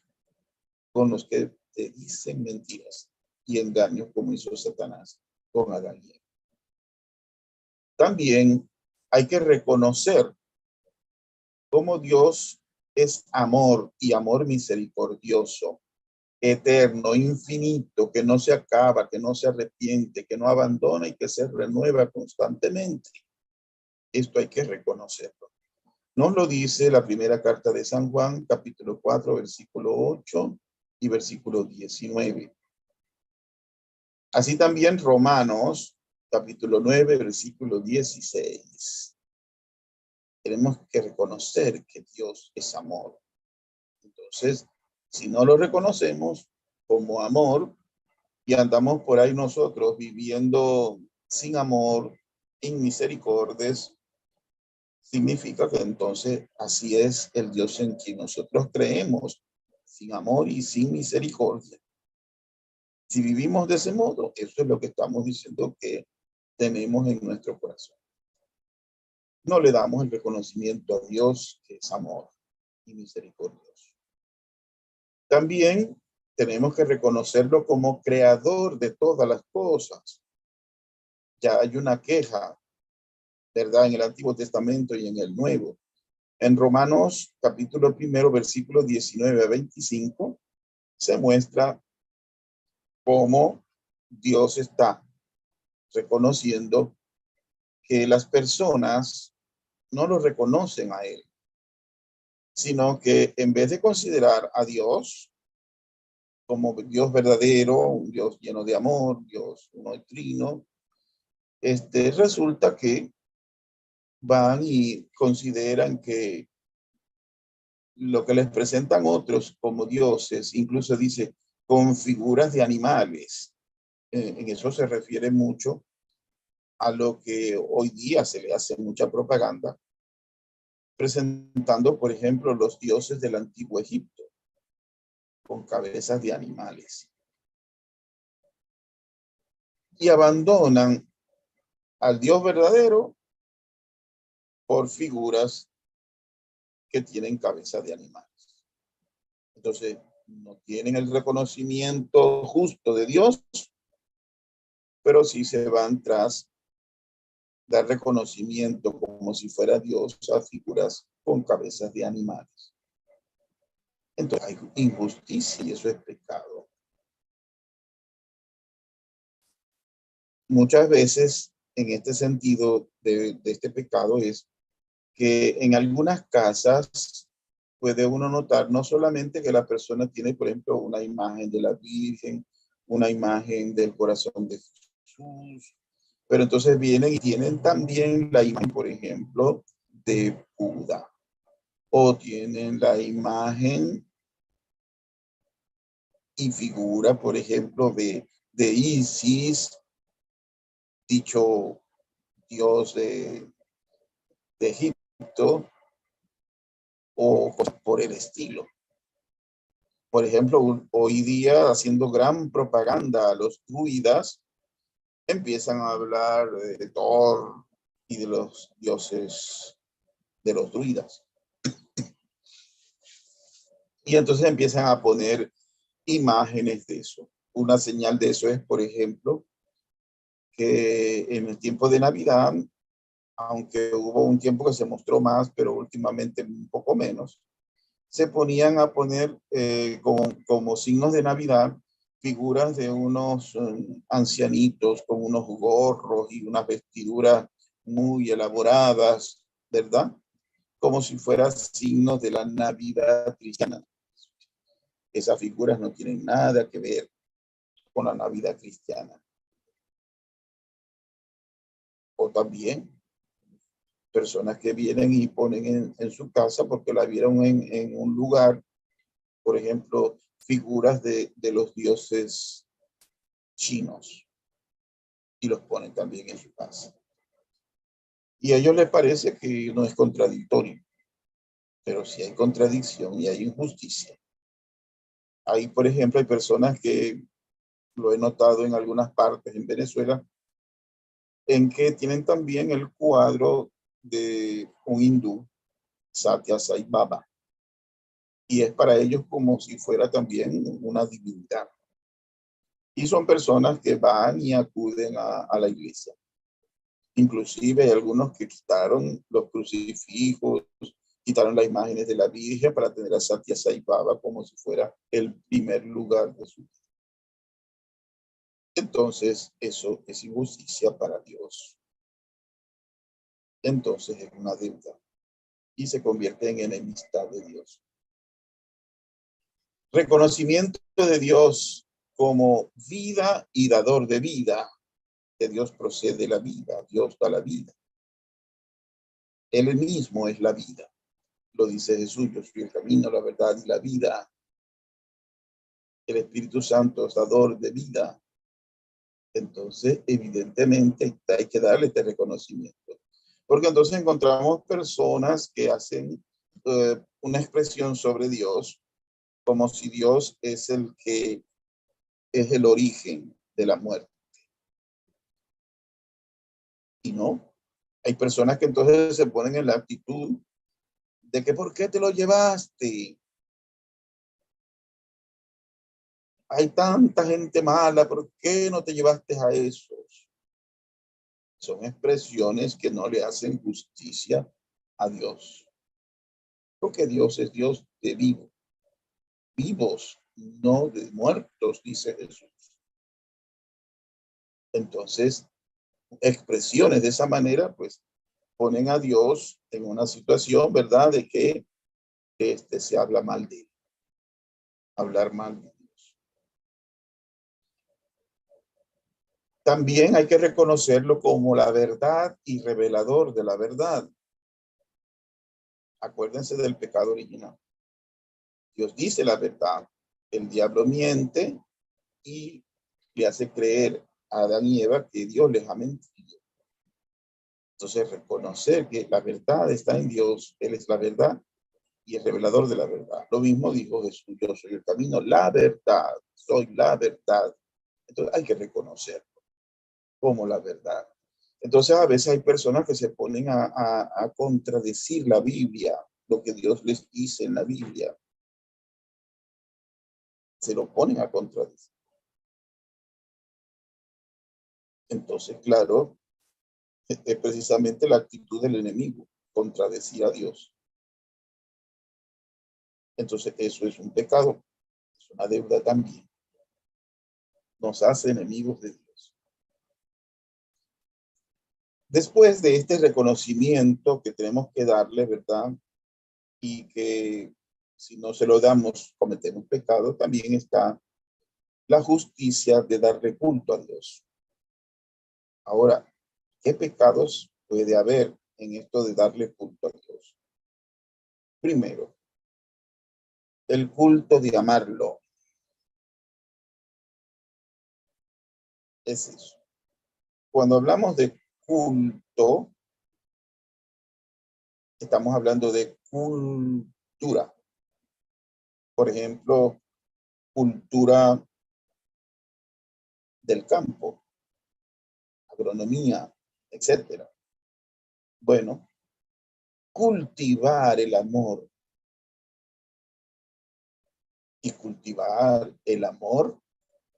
B: con los que te dicen mentiras y engaños como hizo Satanás con Adán y Eva. También hay que reconocer cómo Dios es amor y amor misericordioso, eterno, infinito, que no se acaba, que no se arrepiente, que no abandona y que se renueva constantemente. Esto hay que reconocerlo. Nos lo dice la primera carta de San Juan, capítulo 4, versículo 8 y versículo 19. Así también Romanos, capítulo 9, versículo 16. Tenemos que reconocer que Dios es amor. Entonces, si no lo reconocemos como amor y andamos por ahí nosotros viviendo sin amor, sin misericordias, significa que entonces así es el Dios en quien nosotros creemos, sin amor y sin misericordia. Si vivimos de ese modo, eso es lo que estamos diciendo que tenemos en nuestro corazón. No le damos el reconocimiento a Dios, que es amor y misericordioso. También tenemos que reconocerlo como creador de todas las cosas. Ya hay una queja, ¿verdad? En el Antiguo Testamento y en el Nuevo. En Romanos, capítulo 1, versículos 19 a 25, se muestra cómo Dios está reconociendo que las personas no lo reconocen a Él, sino que en vez de considerar a Dios como Dios verdadero, un Dios lleno de amor, Dios uno y trino, resulta que van y consideran que lo que les presentan otros como dioses, incluso dice, con figuras de animales. En eso se refiere mucho a lo que hoy día se le hace mucha propaganda, presentando, por ejemplo, los dioses del antiguo Egipto, con cabezas de animales. Y abandonan al Dios verdadero por figuras que tienen cabeza de animales. Entonces, no tienen el reconocimiento justo de Dios, pero sí se van tras dar reconocimiento como si fuera Dios a figuras con cabezas de animales. Entonces hay injusticia y eso es pecado. Muchas veces en este sentido de este pecado es que en algunas casas puede uno notar no solamente que la persona tiene, por ejemplo, una imagen de la Virgen, una imagen del corazón de Jesús, pero entonces vienen y tienen también la imagen, por ejemplo, de Buda, o tienen la imagen y figura, por ejemplo, de Isis, dicho dios de Egipto, o por el estilo. Por ejemplo, hoy día haciendo gran propaganda a los druidas, empiezan a hablar de Thor y de los dioses de los druidas. Y entonces empiezan a poner imágenes de eso. Una señal de eso es, por ejemplo, que en el tiempo de Navidad, aunque hubo un tiempo que se mostró más, pero últimamente un poco menos, se ponían a poner como signos de Navidad figuras de unos ancianitos con unos gorros y unas vestiduras muy elaboradas, ¿verdad? Como si fueran signos de la Navidad cristiana. Esas figuras no tienen nada que ver con la Navidad cristiana. O también personas que vienen y ponen en su casa porque la vieron en un lugar por ejemplo, figuras de los dioses chinos y los ponen también en su casa. Y a ellos les parece que no es contradictorio, pero sí hay contradicción y hay injusticia. Ahí, por ejemplo, hay personas que lo he notado en algunas partes en Venezuela, en que tienen también el cuadro de un hindú, Satya Sai Baba, y es para ellos como si fuera también una divinidad. Y son personas que van y acuden a la iglesia. Inclusive hay algunos que quitaron los crucifijos, quitaron las imágenes de la Virgen para tener a Satya Sai Baba como si fuera el primer lugar de su vida. Entonces, eso es injusticia para Dios. Entonces es una deuda y se convierte en enemistad de Dios. Reconocimiento de Dios como vida y dador de vida. De Dios procede la vida, Dios da la vida. Él mismo es la vida. Lo dice Jesús, yo soy el camino, la verdad y la vida. El Espíritu Santo es dador de vida. Entonces, evidentemente, hay que darle este reconocimiento. Porque entonces encontramos personas que hacen una expresión sobre Dios como si Dios es el que es el origen de la muerte. Y no. Hay personas que entonces se ponen en la actitud de que ¿por qué te lo llevaste? Hay tanta gente mala, ¿por qué no te llevaste a esos? Son expresiones que no le hacen justicia a Dios. Porque Dios es Dios de vivos, no de muertos, dice Jesús. Entonces, expresiones de esa manera, pues, ponen a Dios en una situación, ¿verdad?, de que se habla mal de él. Hablar mal de Dios. También hay que reconocerlo como la verdad y revelador de la verdad. Acuérdense del pecado original. Dios dice la verdad. El diablo miente y le hace creer a Adán y Eva que Dios les ha mentido. Entonces, reconocer que la verdad está en Dios, Él es la verdad y el revelador de la verdad. Lo mismo dijo Jesús, yo soy el camino, la verdad, soy la verdad. Entonces, hay que reconocerlo como la verdad. Entonces, a veces hay personas que se ponen a contradecir la Biblia, lo que Dios les dice en la Biblia. Se lo ponen a contradecir. Entonces, claro, es precisamente la actitud del enemigo, contradecir a Dios. Entonces, eso es un pecado, es una deuda también. Nos hace enemigos de Dios. Después de este reconocimiento que tenemos que darle, ¿verdad? Y que si no se lo damos, cometemos pecado, también está la justicia de darle culto a Dios. Ahora, ¿qué pecados puede haber en esto de darle culto a Dios? Primero, el culto de amarlo. Es eso. Cuando hablamos de culto, estamos hablando de cultura. Por ejemplo, cultura del campo, agronomía, etcétera. Bueno, cultivar el amor y cultivar el amor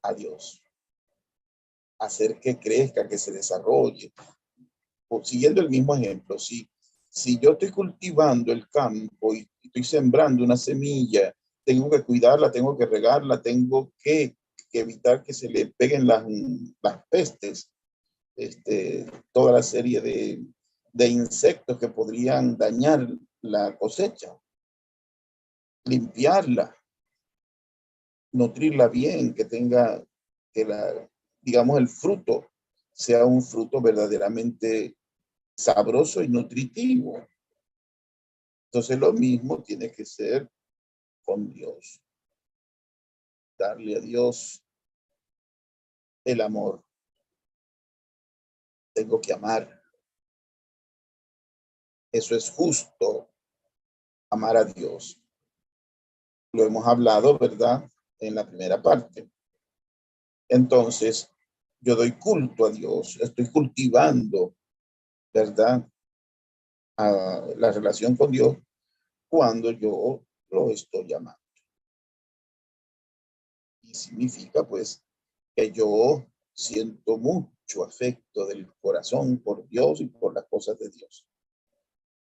B: a Dios. Hacer que crezca, que se desarrolle. O, siguiendo el mismo ejemplo, si yo estoy cultivando el campo y estoy sembrando una semilla, tengo que cuidarla, tengo que regarla, tengo que evitar que se le peguen las pestes, toda la serie de insectos que podrían dañar la cosecha, limpiarla, nutrirla bien, que tenga, digamos, el fruto sea un fruto verdaderamente sabroso y nutritivo. Entonces lo mismo tiene que ser con Dios. darle a Dios el amor. Tengo que amar. Eso es justo, amar a Dios. Lo hemos hablado, ¿verdad? En la primera parte. Entonces, yo doy culto a Dios, estoy cultivando, ¿verdad? La relación con Dios cuando yo lo estoy llamando. Y significa, pues, que yo siento mucho afecto del corazón por Dios y por las cosas de Dios.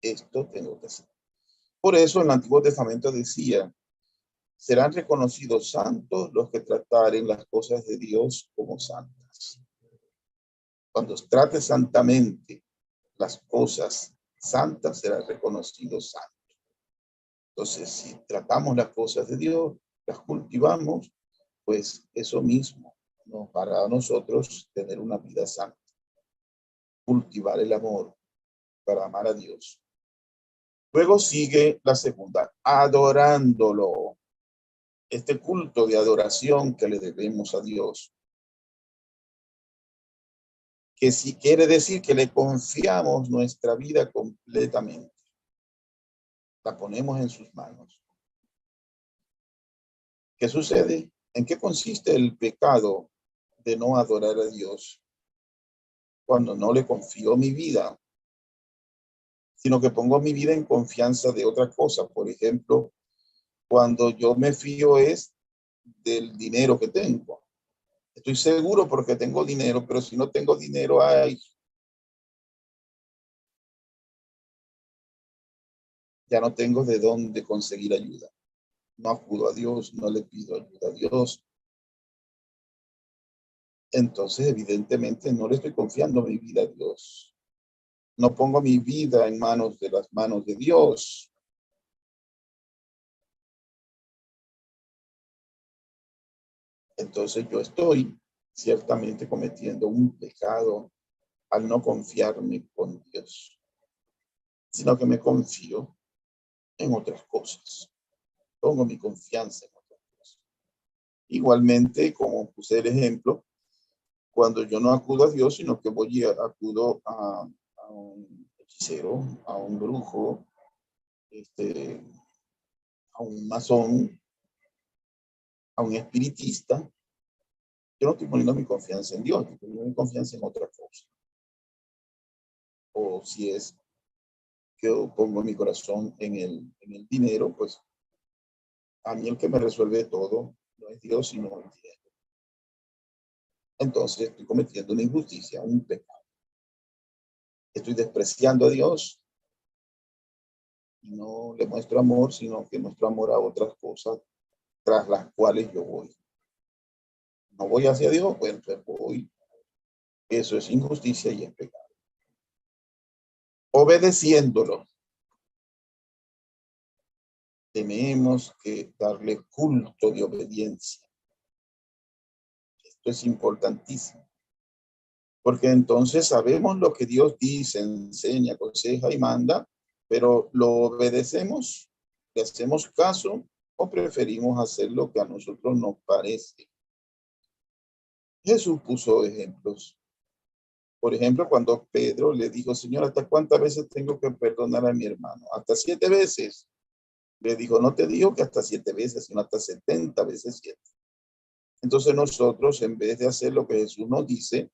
B: Esto tengo que hacer. Por eso el Antiguo Testamento decía, serán reconocidos santos los que trataren las cosas de Dios como santas. Cuando trate santamente las cosas santas, será reconocido santo. Entonces, si tratamos las cosas de Dios, las cultivamos, pues eso mismo nos hará a nosotros tener una vida santa. Cultivar el amor para amar a Dios. Luego sigue la segunda, adorándolo. Este culto de adoración que le debemos a Dios. Que si quiere decir que le confiamos nuestra vida completamente. La ponemos en sus manos. ¿Qué sucede? ¿En qué consiste el pecado de no adorar a Dios? Cuando no le confío mi vida, sino que pongo mi vida en confianza de otra cosa. Por ejemplo, cuando yo me fío es del dinero que tengo. Estoy seguro porque tengo dinero, pero si no tengo dinero, ay, ya no tengo de dónde conseguir ayuda. No acudo a Dios, no le pido ayuda a Dios. Entonces, evidentemente, no le estoy confiando mi vida a Dios. No pongo mi vida en manos de las manos de Dios. Entonces, yo estoy ciertamente cometiendo un pecado al no confiarme con Dios, sino que me confío en otras cosas. Pongo mi confianza en otras cosas. Igualmente, como puse el ejemplo, cuando yo no acudo a Dios, sino que acudo a un hechicero, a un brujo, a un masón, a un espiritista, yo no estoy poniendo mi confianza en Dios, estoy poniendo mi confianza en otra cosa. O si es que yo pongo mi corazón en el dinero, pues a mí el que me resuelve todo no es Dios, sino el dinero. Entonces estoy cometiendo una injusticia, un pecado. Estoy despreciando a Dios y no le muestro amor, sino que muestro amor a otras cosas tras las cuales yo voy. No voy hacia Dios, pues entonces voy. Eso es injusticia y es pecado. Obedeciéndolo. Tenemos que darle culto de obediencia. Esto es importantísimo. Porque entonces sabemos lo que Dios dice, enseña, aconseja y manda, pero ¿lo obedecemos? ¿Le hacemos caso o preferimos hacer lo que a nosotros nos parece? Jesús puso ejemplos. Por ejemplo, cuando Pedro le dijo, Señor, ¿hasta cuántas veces tengo que perdonar a mi hermano? Hasta 7 veces. Le dijo, no te digo que hasta 7 veces, sino hasta 70 veces 7. Entonces nosotros, en vez de hacer lo que Jesús nos dice,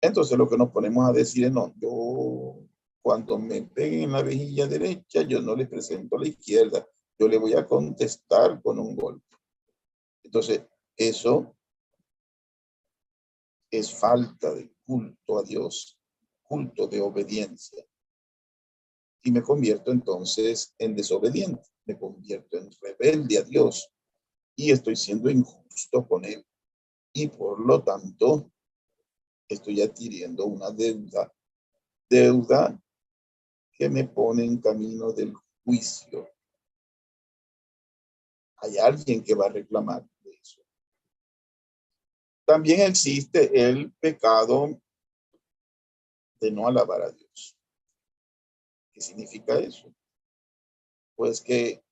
B: entonces lo que nos ponemos a decir es, no, yo cuando me peguen en la mejilla derecha, yo no le presento a la izquierda, yo le voy a contestar con un golpe. Entonces, eso es falta de culto a Dios, culto de obediencia. Y me convierto entonces en desobediente, me convierto en rebelde a Dios y estoy siendo injusto con Él. Y por lo tanto, estoy adquiriendo una deuda que me pone en camino del juicio. Hay alguien que va a reclamar de eso. También existe el pecado de no alabar a Dios. ¿Qué significa eso? Pues que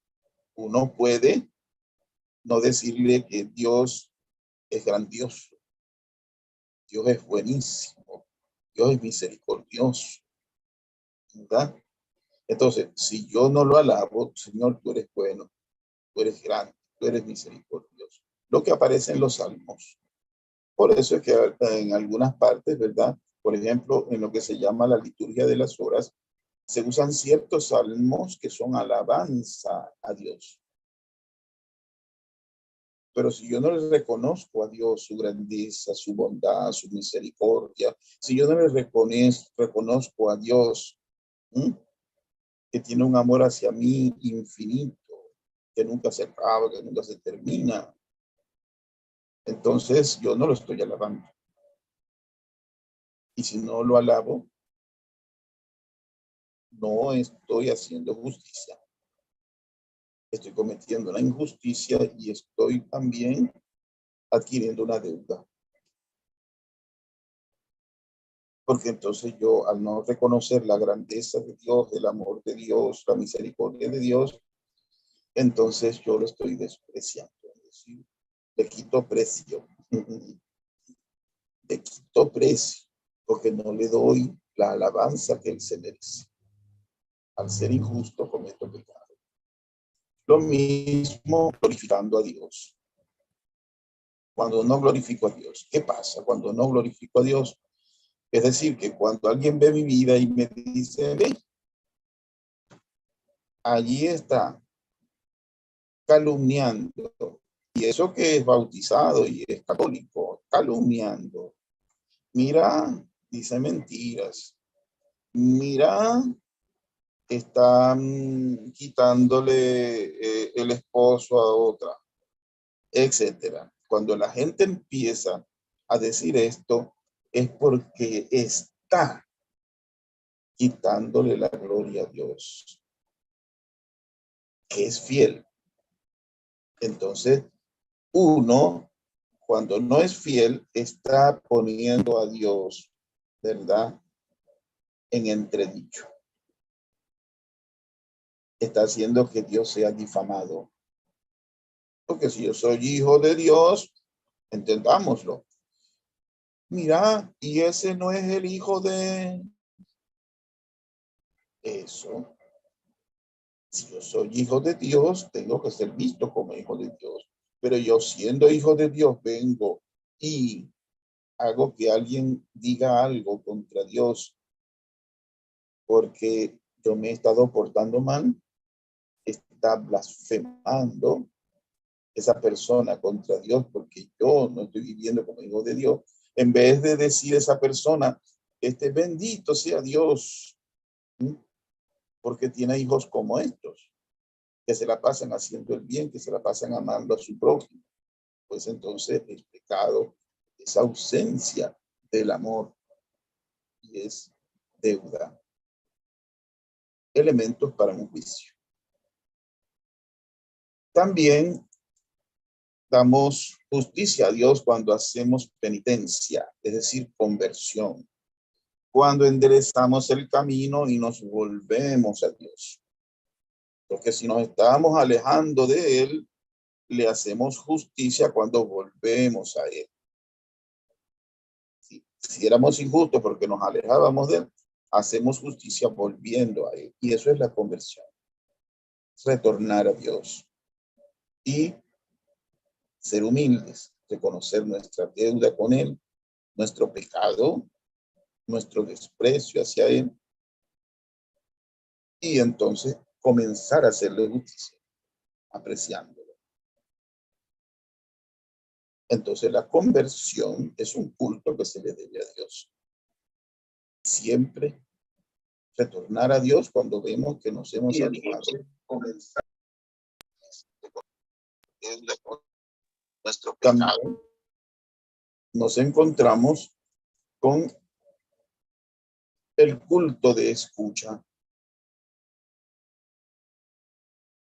B: uno puede no decirle que Dios es grandioso, Dios es buenísimo, Dios es misericordioso, ¿verdad? Entonces, si yo no lo alabo, Señor, tú eres bueno, tú eres grande, tú eres misericordioso. Lo que aparece en los salmos. Por eso es que en algunas partes, ¿verdad? Por ejemplo, en lo que se llama la liturgia de las horas, se usan ciertos salmos que son alabanza a Dios. Pero si yo no le reconozco a Dios su grandeza, su bondad, su misericordia, si yo no le reconozco a Dios, ¿m? Que tiene un amor hacia mí infinito, que nunca se acaba, que nunca se termina, entonces yo no lo estoy alabando. Y si no lo alabo, no estoy haciendo justicia. Estoy cometiendo una injusticia y estoy también adquiriendo una deuda. Porque entonces yo, al no reconocer la grandeza de Dios, el amor de Dios, la misericordia de Dios, entonces yo lo estoy despreciando. Es decir, le quito precio. Le quito precio, porque no le doy la alabanza que él se merece. Al ser injusto, cometo pecado. Lo mismo glorificando a Dios. Cuando no glorifico a Dios, ¿qué pasa? Cuando no glorifico a Dios, es decir, que cuando alguien ve mi vida y me dice, ve, allí está, calumniando, y eso que es bautizado y es católico, calumniando. Mira, dice mentiras. Mira, están quitándole el esposo a otra, etcétera. Cuando la gente empieza a decir esto, es porque está quitándole la gloria a Dios, que es fiel. Entonces, uno, cuando no es fiel, está poniendo a Dios, ¿verdad?, en entredicho. Está haciendo que Dios sea difamado. Porque si yo soy hijo de Dios, entendámoslo. Mira, y ese no es el hijo de eso. Si yo soy hijo de Dios, tengo que ser visto como hijo de Dios. Pero yo siendo hijo de Dios, vengo y hago que alguien diga algo contra Dios porque yo me he estado portando mal, está blasfemando esa persona contra Dios porque yo no estoy viviendo como hijo de Dios. En vez de decir esa persona, bendito sea Dios, porque tiene hijos como estos, que se la pasan haciendo el bien, que se la pasan amando a su prójimo. Pues entonces el pecado es ausencia del amor y es deuda. Elementos para un juicio. También damos justicia a Dios cuando hacemos penitencia, es decir, conversión. Cuando enderezamos el camino y nos volvemos a Dios. Porque si nos estamos alejando de Él, le hacemos justicia cuando volvemos a Él. Si éramos injustos porque nos alejábamos de Él, hacemos justicia volviendo a Él. Y eso es la conversión. Retornar a Dios. Y ser humildes, reconocer nuestra deuda con Él, nuestro pecado, nuestro desprecio hacia Él. Y entonces comenzar a hacerle justicia, apreciándolo. Entonces la conversión es un culto que se le debe a Dios. Siempre retornar a Dios cuando vemos que nos hemos alejado. Comenzar nuestro pecado. Nos encontramos con el culto de escucha.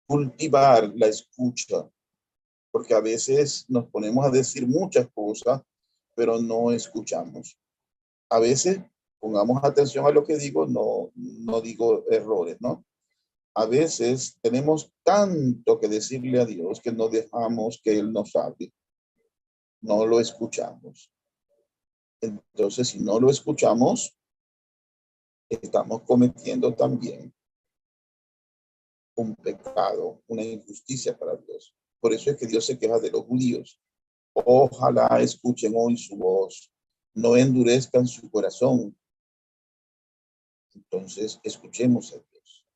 B: Cultivar la escucha. Porque a veces nos ponemos a decir muchas cosas, pero no escuchamos. A veces, pongamos atención a lo que digo, no digo errores, ¿no? a veces tenemos tanto que decirle a Dios que no dejamos que Él nos hable, no lo escuchamos. Entonces, si no lo escuchamos, estamos cometiendo también un pecado, una injusticia para Dios. Por eso es que Dios se queja de los judíos. Ojalá escuchen hoy su voz, no endurezcan su corazón. Entonces, escuchemos a Dios.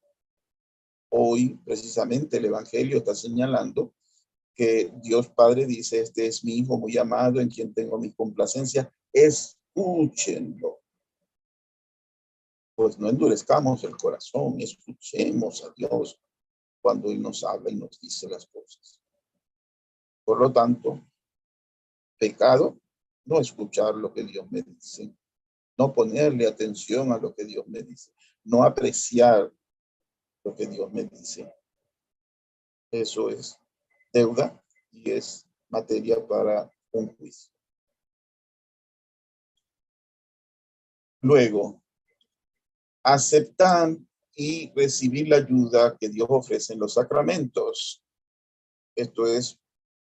B: Hoy, precisamente, el Evangelio está señalando que Dios Padre dice, este es mi Hijo muy amado en quien tengo mi complacencia. Escúchenlo. Pues no endurezcamos el corazón, escuchemos a Dios cuando Él nos habla y nos dice las cosas. Por lo tanto, pecado, no escuchar lo que Dios me dice, no ponerle atención a lo que Dios me dice, no apreciar lo que Dios me dice. Eso es deuda y es materia para un juicio. Luego, aceptar y recibir la ayuda que Dios ofrece en los sacramentos. Esto es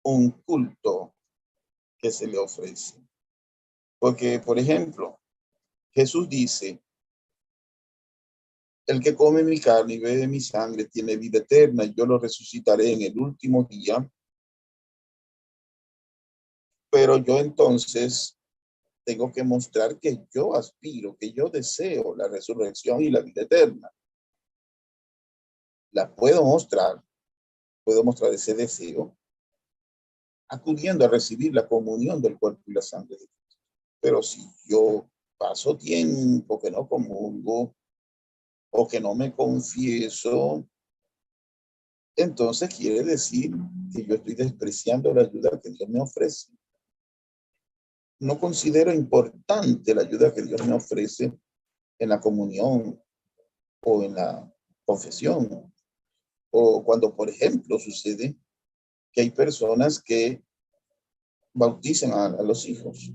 B: un culto que se le ofrece. Porque, por ejemplo, Jesús dice, el que come mi carne y bebe mi sangre tiene vida eterna y yo lo resucitaré en el último día. Pero yo entonces tengo que mostrar que yo aspiro, que yo deseo la resurrección y la vida eterna. La puedo mostrar ese deseo acudiendo a recibir la comunión del cuerpo y la sangre de Cristo. Pero si yo paso tiempo que no comulgo o que no me confieso, entonces quiere decir que yo estoy despreciando la ayuda que Dios me ofrece. No considero importante la ayuda que Dios me ofrece en la comunión o en la confesión. O cuando, por ejemplo, sucede que hay personas que bautizan a los hijos,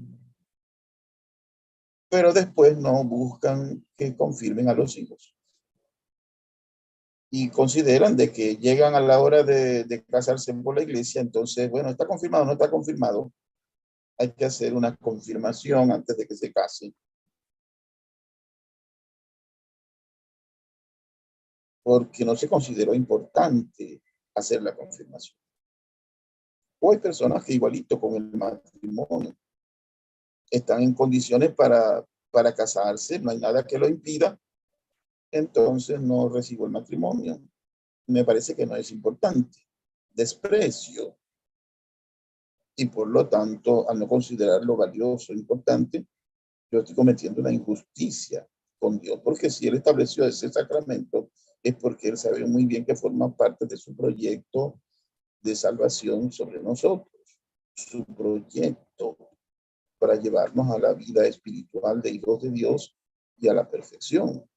B: pero después no buscan que confirmen a los hijos. Y consideran de que llegan a la hora de casarse por la iglesia, entonces, bueno, ¿está confirmado o no está confirmado? Hay que hacer una confirmación antes de que se casen. Porque no se consideró importante hacer la confirmación. O hay personas que igualito con el matrimonio están en condiciones para casarse, no hay nada que lo impida, entonces no recibo el matrimonio. Me parece que no es importante. Desprecio. Y por lo tanto, al no considerarlo valioso e importante, yo estoy cometiendo una injusticia con Dios, porque si Él estableció ese sacramento, es porque Él sabe muy bien que forma parte de su proyecto de salvación sobre nosotros, su proyecto para llevarnos a la vida espiritual de hijos de Dios y a la perfección.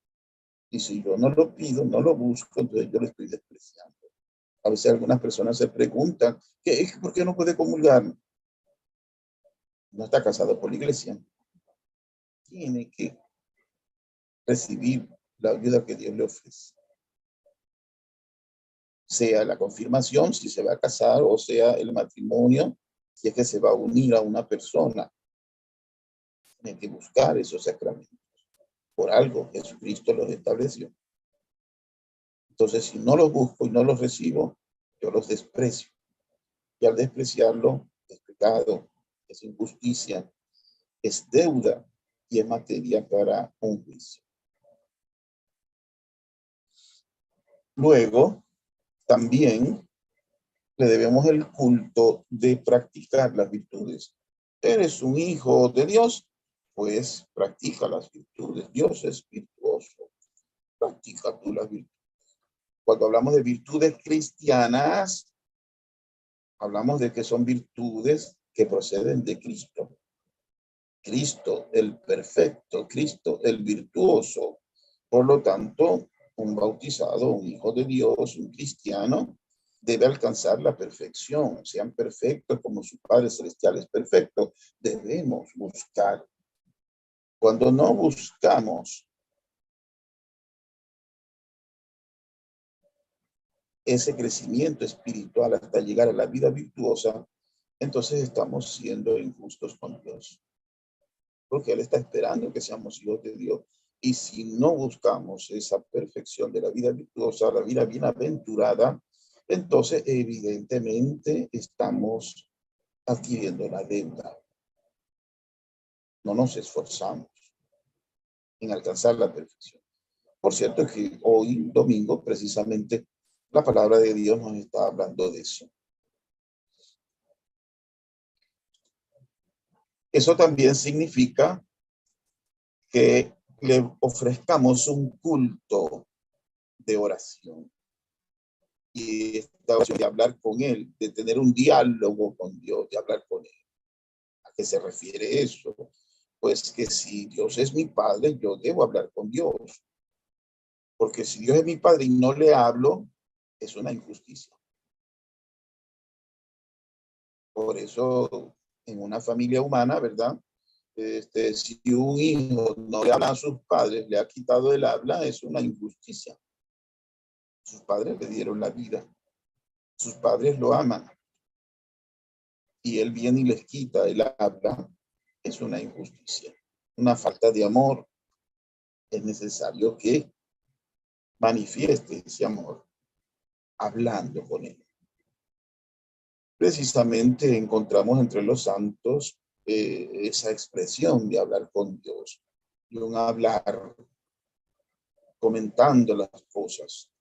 B: Y si yo no lo pido, no lo busco, entonces yo lo estoy despreciando. A veces algunas personas se preguntan, ¿por qué no puede comulgar? No está casado por la iglesia. Tiene que recibir la ayuda que Dios le ofrece. Sea la confirmación, si se va a casar, o sea el matrimonio, si es que se va a unir a una persona. Tiene que buscar esos sacramentos. Por algo Jesucristo los estableció. Entonces, si no los busco y no los recibo, yo los desprecio. Y al despreciarlo, es pecado, es injusticia, es deuda y es materia para un juicio. Luego, también le debemos el culto de practicar las virtudes. Eres un hijo de Dios, pues practica las virtudes. Dios es virtuoso. Practica tú las virtudes. Cuando hablamos de virtudes cristianas, hablamos de que son virtudes que proceden de Cristo. Cristo, el perfecto, Cristo, el virtuoso. Por lo tanto, un bautizado, un hijo de Dios, un cristiano, debe alcanzar la perfección. Sean perfectos como su Padre Celestial es perfecto. Debemos buscar. Cuando no buscamos ese crecimiento espiritual hasta llegar a la vida virtuosa, entonces estamos siendo injustos con Dios. Porque Él está esperando que seamos hijos de Dios. Y si no buscamos esa perfección de la vida virtuosa, la vida bienaventurada, entonces evidentemente estamos adquiriendo la deuda. No nos esforzamos en alcanzar la perfección. Por cierto, que hoy, domingo, precisamente, la palabra de Dios nos está hablando de eso. Eso también significa que le ofrezcamos un culto de oración. Y esta oración de hablar con Él, de tener un diálogo con Dios, de hablar con Él. ¿A qué se refiere eso? Pues que si Dios es mi Padre, yo debo hablar con Dios. Porque si Dios es mi Padre y no le hablo, es una injusticia. Por eso, en una familia humana, ¿verdad? Si un hijo no le habla a sus padres, le ha quitado el habla, es una injusticia. Sus padres le dieron la vida. Sus padres lo aman. Y él viene y les quita el habla, es una injusticia, una falta de amor. Es necesario que manifieste ese amor hablando con él. Precisamente encontramos entre los santos esa expresión de hablar con Dios, y un hablar comentando las cosas,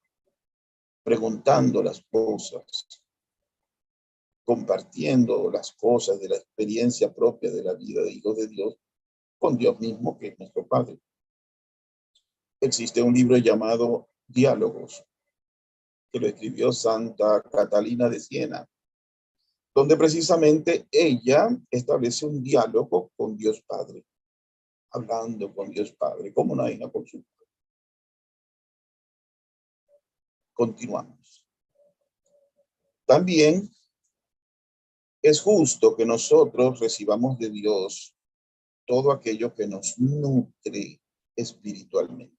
B: preguntando las cosas, compartiendo las cosas de la experiencia propia de la vida de hijos de Dios con Dios mismo, que es nuestro Padre. Existe un libro llamado Diálogos, que lo escribió Santa Catalina de Siena, donde precisamente ella establece un diálogo con Dios Padre, hablando con Dios Padre, como una hija con su padre. Continuamos. También es justo que nosotros recibamos de Dios todo aquello que nos nutre espiritualmente.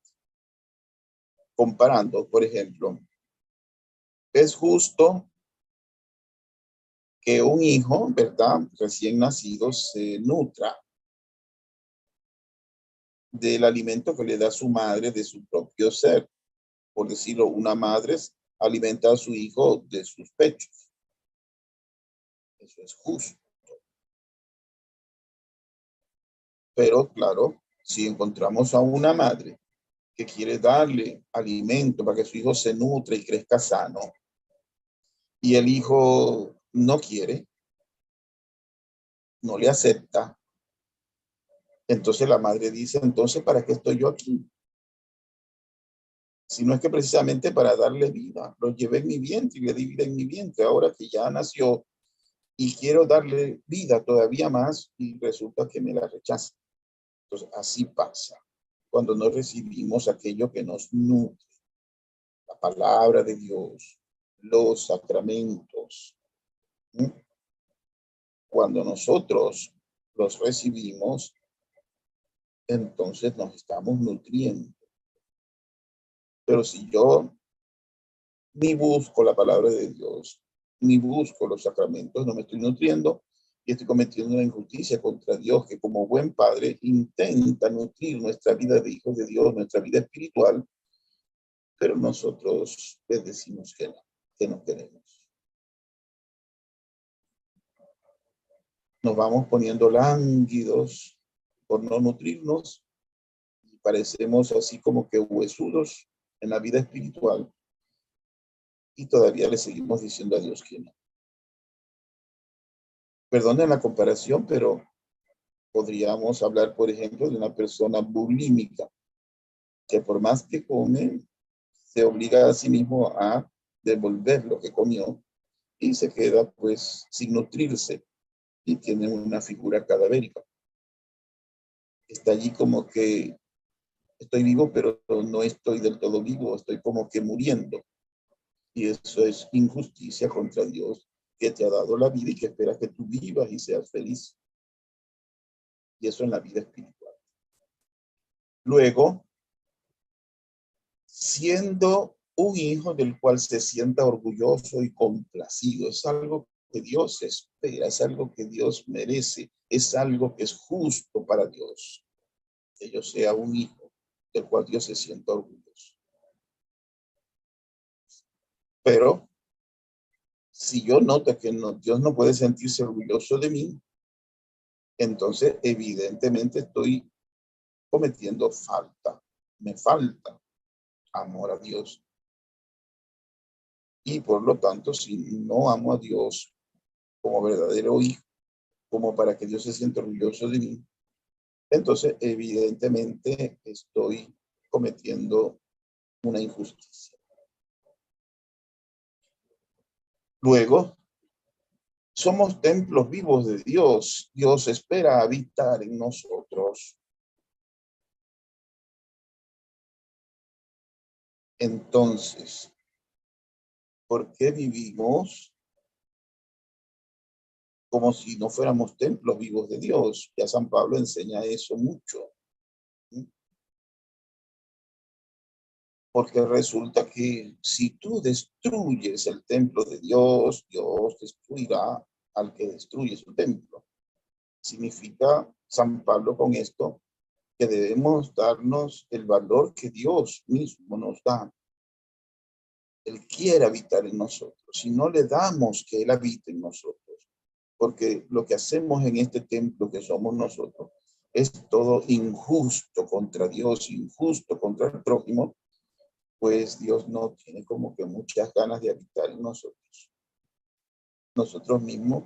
B: Comparando, por ejemplo, es justo que un hijo, ¿verdad?, recién nacido se nutra del alimento que le da su madre de su propio ser. Por decirlo, una madre alimenta a su hijo de sus pechos. Eso es justo. Pero claro, si encontramos a una madre que quiere darle alimento para que su hijo se nutre y crezca sano, y el hijo no quiere, no le acepta, entonces la madre dice, entonces, ¿para qué estoy yo aquí? Si no es que precisamente para darle vida, lo llevé en mi vientre y le di vida en mi vientre, ahora que ya nació y quiero darle vida todavía más y resulta que me la rechaza. Entonces, así pasa cuando no recibimos aquello que nos nutre, la palabra de Dios, los sacramentos. Cuando nosotros los recibimos, entonces nos estamos nutriendo. Pero si yo ni busco la palabra de Dios, ni busco los sacramentos, no me estoy nutriendo y estoy cometiendo una injusticia contra Dios, que como buen padre intenta nutrir nuestra vida de hijos de Dios, nuestra vida espiritual, pero nosotros les decimos que no queremos. Nos vamos poniendo lánguidos por no nutrirnos y parecemos así como que huesudos en la vida espiritual y todavía le seguimos diciendo a Dios que no. Perdonen la comparación, pero podríamos hablar, por ejemplo, de una persona bulímica, que por más que come, se obliga a sí mismo a devolver lo que comió y se queda pues sin nutrirse y tiene una figura cadavérica. Está allí como que estoy vivo, pero no estoy del todo vivo, estoy como que muriendo. Y eso es injusticia contra Dios, que te ha dado la vida y que espera que tú vivas y seas feliz. Y eso en la vida espiritual. Luego, siendo un hijo del cual se sienta orgulloso y complacido. Es algo que Dios espera, es algo que Dios merece, es algo que es justo para Dios. Que yo sea un hijo del cual Dios se sienta orgulloso. Pero si yo noto que Dios no puede sentirse orgulloso de mí, entonces evidentemente estoy cometiendo falta. Me falta amor a Dios. Y por lo tanto, si no amo a Dios como verdadero hijo, como para que Dios se sienta orgulloso de mí, entonces evidentemente estoy cometiendo una injusticia. Luego, somos templos vivos de Dios. Dios espera habitar en nosotros. Entonces, ¿por qué vivimos como si no fuéramos templos vivos de Dios? Ya San Pablo enseña eso mucho. Porque resulta que si tú destruyes el templo de Dios, Dios destruirá al que destruye su templo. Significa San Pablo con esto que debemos darnos el valor que Dios mismo nos da. Él quiere habitar en nosotros. Si no le damos que Él habite en nosotros, porque lo que hacemos en este templo que somos nosotros es todo injusto contra Dios, injusto contra el prójimo, pues Dios no tiene como que muchas ganas de habitar en nosotros. Nosotros mismos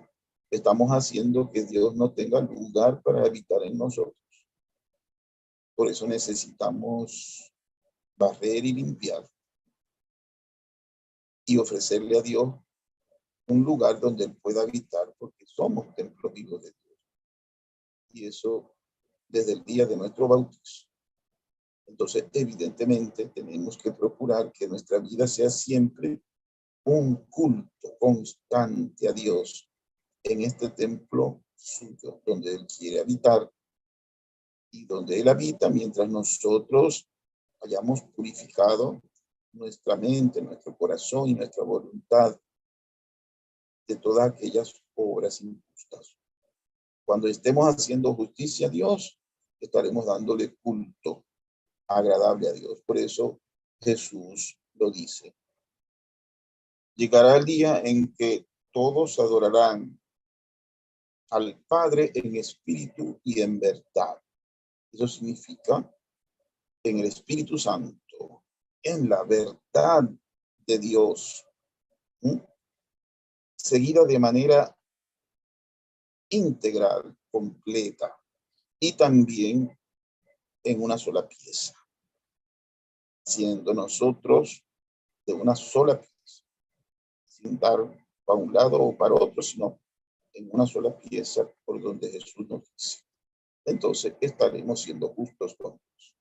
B: estamos haciendo que Dios no tenga lugar para habitar en nosotros. Por eso necesitamos barrer y limpiar y ofrecerle a Dios un lugar donde Él pueda habitar, porque somos templos vivos de Dios. Y eso desde el día de nuestro bautizo. Entonces, evidentemente, tenemos que procurar que nuestra vida sea siempre un culto constante a Dios en este templo suyo, donde Él quiere habitar y donde Él habita mientras nosotros hayamos purificado nuestra mente, nuestro corazón y nuestra voluntad de todas aquellas obras injustas. Cuando estemos haciendo justicia a Dios, estaremos dándole culto agradable a Dios. Por eso Jesús lo dice. Llegará el día en que todos adorarán al Padre en espíritu y en verdad. Eso significa en el Espíritu Santo, en la verdad de Dios, seguida de manera integral, completa, y también en una sola pieza, siendo nosotros de una sola pieza, sin dar para un lado o para otro, sino en una sola pieza por donde Jesús nos dice. Entonces estaremos siendo justos con Dios.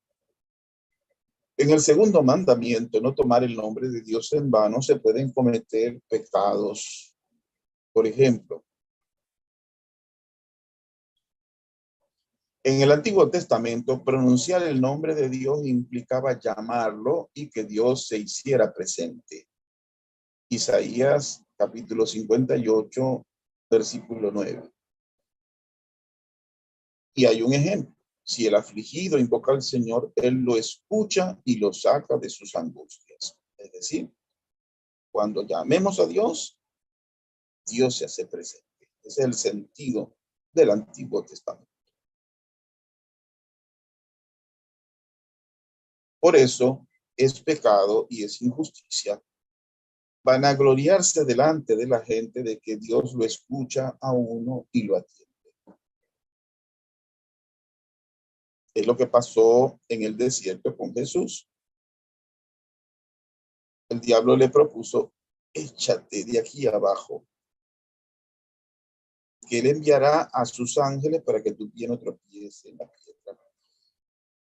B: En el segundo mandamiento, no tomar el nombre de Dios en vano, se pueden cometer pecados. Por ejemplo, en el Antiguo Testamento, pronunciar el nombre de Dios implicaba llamarlo y que Dios se hiciera presente. Isaías capítulo 58, versículo 9. Y hay un ejemplo. Si el afligido invoca al Señor, Él lo escucha y lo saca de sus angustias. Es decir, cuando llamemos a Dios, Dios se hace presente. Ese es el sentido del Antiguo Testamento. Por eso es pecado y es injusticia vanagloriarse delante de la gente de que Dios lo escucha a uno y lo atiende. Es lo que pasó en el desierto con Jesús. El diablo le propuso, échate de aquí abajo, que él enviará a sus ángeles para que tu pie no tropiece en la piedra.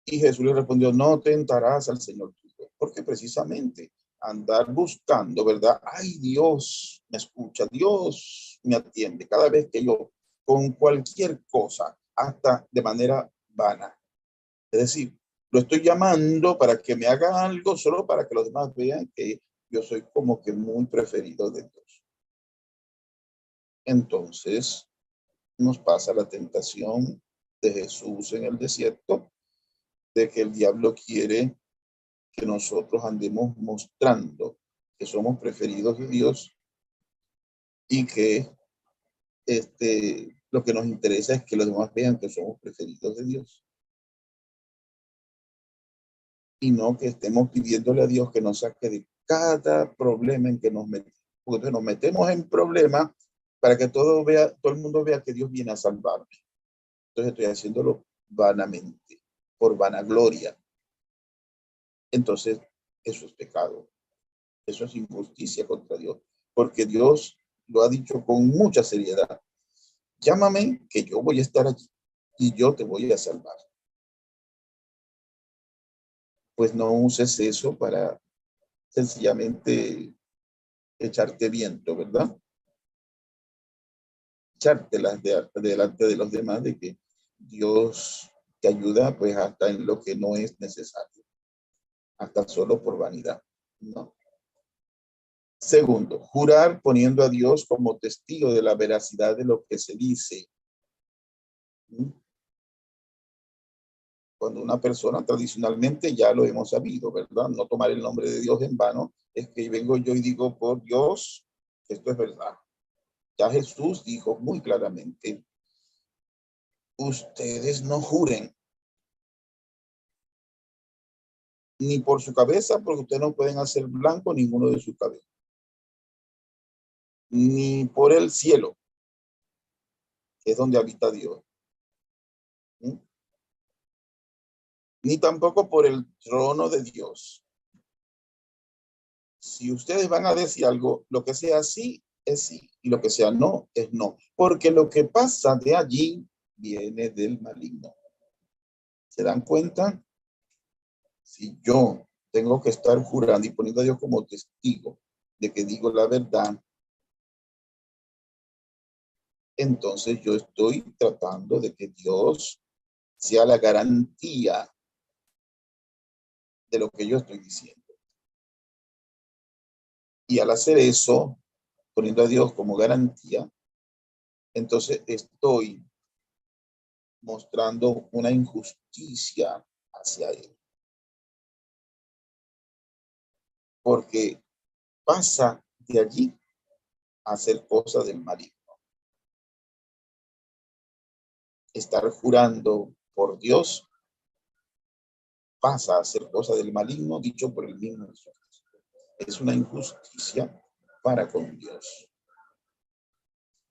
B: Y Jesús le respondió, no tentarás al Señor tuyo, porque precisamente andar buscando, ¿verdad? Ay, Dios me escucha, Dios me atiende cada vez que yo, con cualquier cosa, hasta de manera vana. Es decir, lo estoy llamando para que me haga algo solo para que los demás vean que yo soy como que muy preferido de Dios. Entonces nos pasa la tentación de Jesús en el desierto, de que el diablo quiere que nosotros andemos mostrando que somos preferidos de Dios y que lo que nos interesa es que los demás vean que somos preferidos de Dios. Y no que estemos pidiéndole a Dios que nos saque de cada problema en que nos metemos. Porque nos metemos en problemas para que todo el mundo vea que Dios viene a salvarme. Entonces estoy haciéndolo vanamente, por vanagloria. Entonces, eso es pecado. Eso es injusticia contra Dios. Porque Dios lo ha dicho con mucha seriedad. Llámame que yo voy a estar allí y yo te voy a salvar. Pues no uses eso para sencillamente echarte viento, ¿verdad? Echártelas delante de los demás de que Dios te ayuda pues hasta en lo que no es necesario, hasta solo por vanidad, ¿no? Segundo, jurar poniendo a Dios como testigo de la veracidad de lo que se dice. Cuando una persona tradicionalmente, ya lo hemos sabido, ¿verdad? No tomar el nombre de Dios en vano, es que vengo yo y digo, por Dios, esto es verdad. Ya Jesús dijo muy claramente, ustedes no juren ni por su cabeza, porque ustedes no pueden hacer blanco ninguno de sus cabezas, ni por el cielo, que es donde habita Dios, ¿sí? Ni tampoco por el trono de Dios. Si ustedes van a decir algo, lo que sea sí es sí, y lo que sea no es no, porque lo que pasa de allí viene del maligno. ¿Se dan cuenta? Si yo tengo que estar jurando y poniendo a Dios como testigo de que digo la verdad, entonces yo estoy tratando de que Dios sea la garantía de lo que yo estoy diciendo. Y al hacer eso, poniendo a Dios como garantía, entonces estoy mostrando una injusticia hacia Él. Porque pasa de allí a hacer cosas del maligno. Estar jurando por Dios pasa a hacer cosas del maligno dicho por el mismo Jesús. Es una injusticia para con Dios.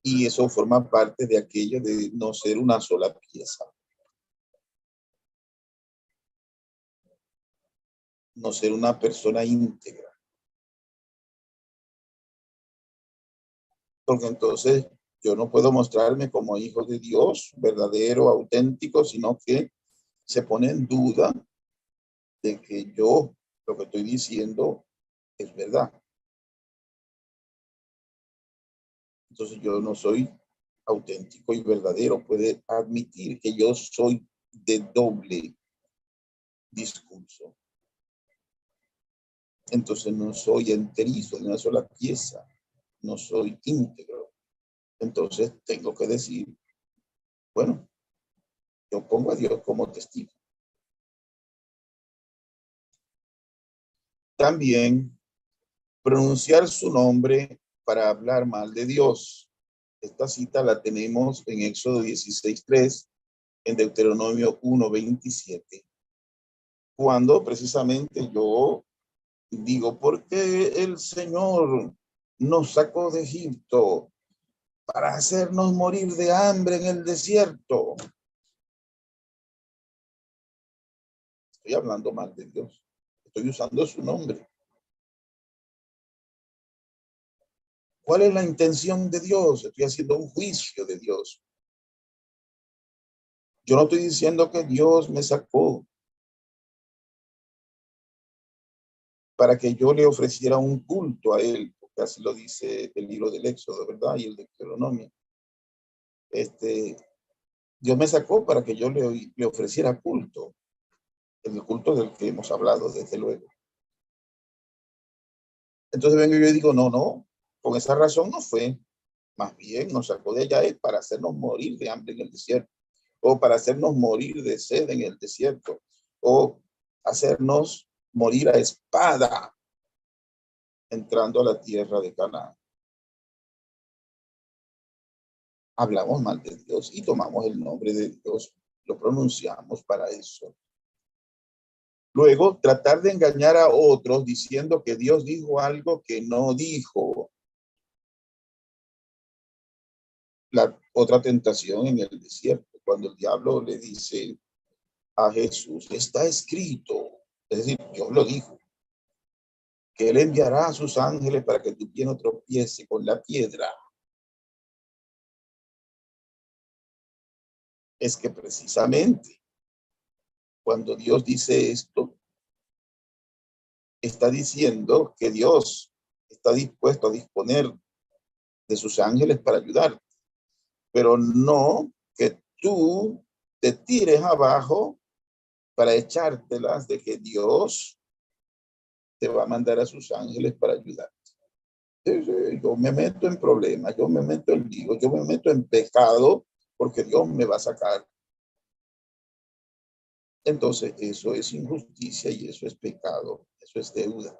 B: Y eso forma parte de aquello de no ser una sola pieza. No ser una persona íntegra. Porque entonces yo no puedo mostrarme como hijo de Dios, verdadero, auténtico, sino que se pone en duda de que yo lo que estoy diciendo es verdad. Entonces yo no soy auténtico y verdadero. Puede admitir que yo soy de doble discurso. Entonces no soy enterizo de una sola pieza. No soy íntegro. Entonces tengo que decir, bueno, yo pongo a Dios como testigo. También pronunciar su nombre para hablar mal de Dios. Esta cita la tenemos en Éxodo 16:3, en Deuteronomio 1:27, cuando precisamente yo digo, ¿por qué el Señor nos sacó de Egipto para hacernos morir de hambre en el desierto? Estoy hablando mal de Dios. Estoy usando su nombre. ¿Cuál es la intención de Dios? Estoy haciendo un juicio de Dios. Yo no estoy diciendo que Dios me sacó para que yo le ofreciera un culto a Él, porque así lo dice el libro del Éxodo, ¿verdad? Y el Deuteronomio. Dios me sacó para que yo le ofreciera culto. el culto del que hemos hablado, desde luego. Entonces vengo y yo digo, no, con esa razón no fue. Más bien nos sacó de allá es para hacernos morir de hambre en el desierto, o para hacernos morir de sed en el desierto, o hacernos morir a espada entrando a la tierra de Canaán. Hablamos mal de Dios y tomamos el nombre de Dios, lo pronunciamos para eso. Luego, tratar de engañar a otros diciendo que Dios dijo algo que no dijo. La otra tentación en el desierto, cuando el diablo le dice a Jesús, está escrito, es decir, Dios lo dijo, que él enviará a sus ángeles para que tu pie no tropiece con la piedra. Es que precisamente cuando Dios dice esto, está diciendo que Dios está dispuesto a disponer de sus ángeles para ayudarte, pero no que tú te tires abajo para echártelas de que Dios te va a mandar a sus ángeles para ayudarte. Yo me meto en problemas, yo me meto en lío, yo me meto en pecado porque Dios me va a sacar. Entonces eso es injusticia y eso es pecado, eso es deuda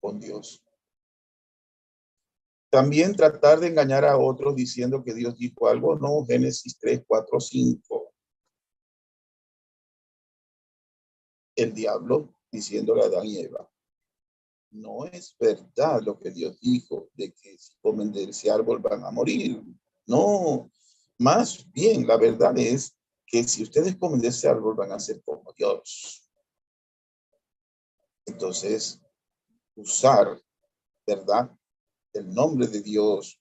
B: con Dios. También tratar de engañar a otros diciendo que Dios dijo algo, no, Génesis 3, 4, 5. El diablo diciéndole a Adán y Eva, no es verdad lo que Dios dijo de que si comen de ese árbol van a morir. No, más bien la verdad es que si ustedes comen de ese árbol van a ser como Dios. Entonces, usar, ¿verdad?, el nombre de Dios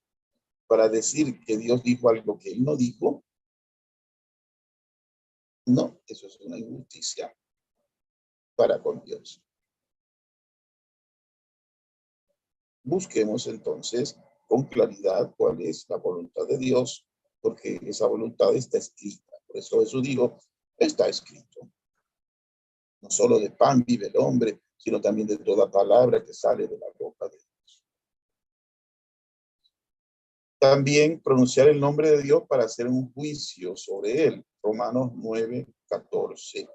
B: para decir que Dios dijo algo que él no dijo, no, eso es una injusticia para con Dios. Busquemos entonces con claridad cuál es la voluntad de Dios, porque esa voluntad está escrita. Por eso Jesús dijo, está escrito. No solo de pan vive el hombre, sino también de toda palabra que sale de la boca de Dios. También pronunciar el nombre de Dios para hacer un juicio sobre él. Romanos 9, 14.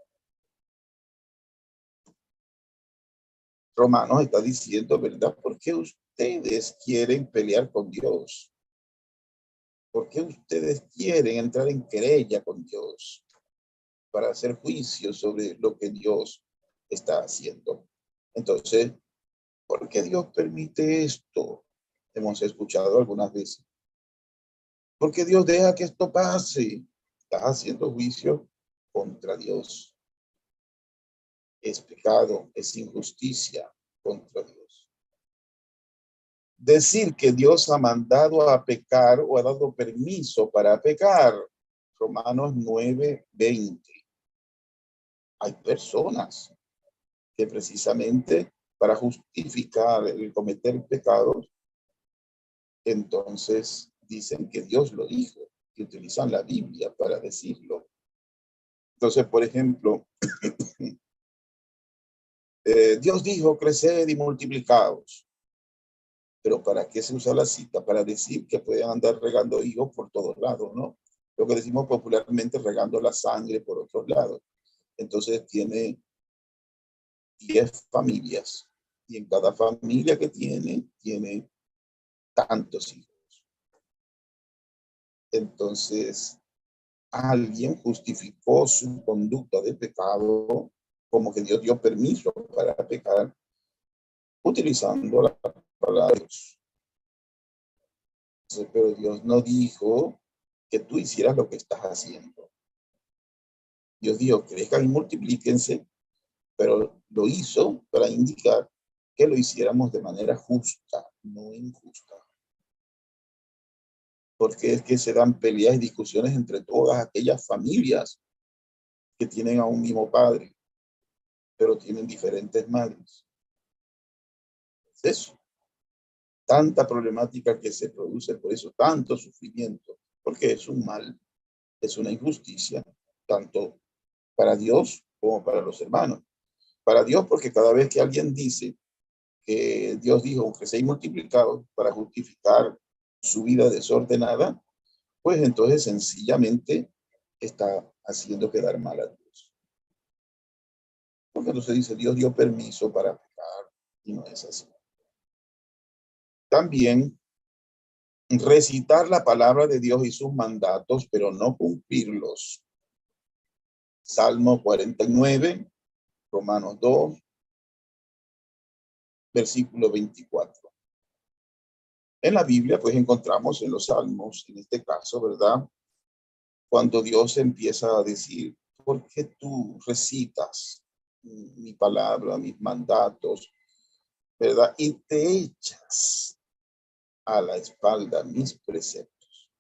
B: Romanos está diciendo, ¿verdad? ¿Por qué ustedes quieren pelear con Dios? ¿Por qué ustedes quieren entrar en querella con Dios para hacer juicio sobre lo que Dios está haciendo? Entonces, ¿por qué Dios permite esto? Hemos escuchado algunas veces. ¿Por qué Dios deja que esto pase? Estás haciendo juicio contra Dios. Es pecado, es injusticia contra Dios. Decir que Dios ha mandado a pecar o ha dado permiso para pecar. Romanos 9, 20. Hay personas que precisamente para justificar el cometer pecados, entonces dicen que Dios lo dijo y utilizan la Biblia para decirlo. Entonces, por ejemplo, Dios dijo, creced y multiplicaos. Pero ¿para qué se usa la cita? Para decir que pueden andar regando higos por todos lados, ¿no? Lo que decimos popularmente regando la sangre por otros lados. Entonces tiene 10 familias y en cada familia que tiene tantos hijos. Entonces, alguien justificó su conducta de pecado como que Dios dio permiso para pecar utilizando la palabra de Dios. Pero Dios no dijo que tú hicieras lo que estás haciendo. Dios dijo, crezcan y multiplíquense, pero lo hizo para indicar que lo hiciéramos de manera justa, no injusta. Porque es que se dan peleas y discusiones entre todas aquellas familias que tienen a un mismo padre, pero tienen diferentes madres. Es eso. Tanta problemática que se produce por eso, tanto sufrimiento, porque es un mal, es una injusticia, tanto para Dios como para los hermanos. Para Dios, porque cada vez que alguien dice que Dios dijo que se multiplicado para justificar su vida desordenada, pues entonces sencillamente está haciendo quedar mal a Dios. Porque entonces dice, Dios dio permiso para pecar, y no es así. También recitar la palabra de Dios y sus mandatos, pero no cumplirlos. Salmo 49, Romanos 2, versículo 24. En la Biblia, pues encontramos en los salmos, en este caso, ¿verdad? Cuando Dios empieza a decir, ¿por qué tú recitas mi palabra, mis mandatos, ¿verdad? Y te echas a la espalda mis preceptos.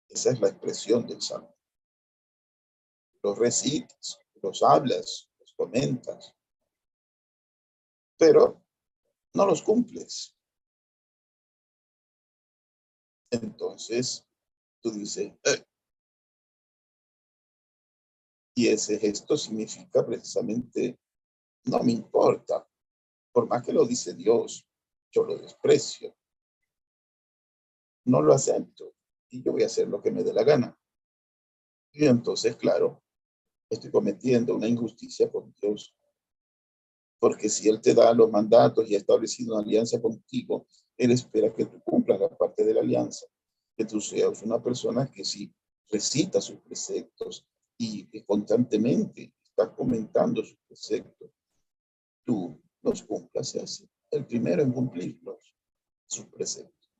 B: Esa es la expresión del salmo. Los recitas, los hablas, los comentas, pero no los cumples. Entonces tú dices, y ese gesto significa precisamente, no me importa, por más que lo dice Dios, yo lo desprecio, no lo acepto, y yo voy a hacer lo que me dé la gana. Y entonces, claro, estoy cometiendo una injusticia con Dios, porque si Él te da los mandatos y ha establecido una alianza contigo, Él espera que tú cumplas la parte de la alianza, que tú seas una persona que sí recita sus preceptos y que constantemente está comentando sus preceptos, tú los cumplas, se hace el primero en cumplirlos, sus preceptos.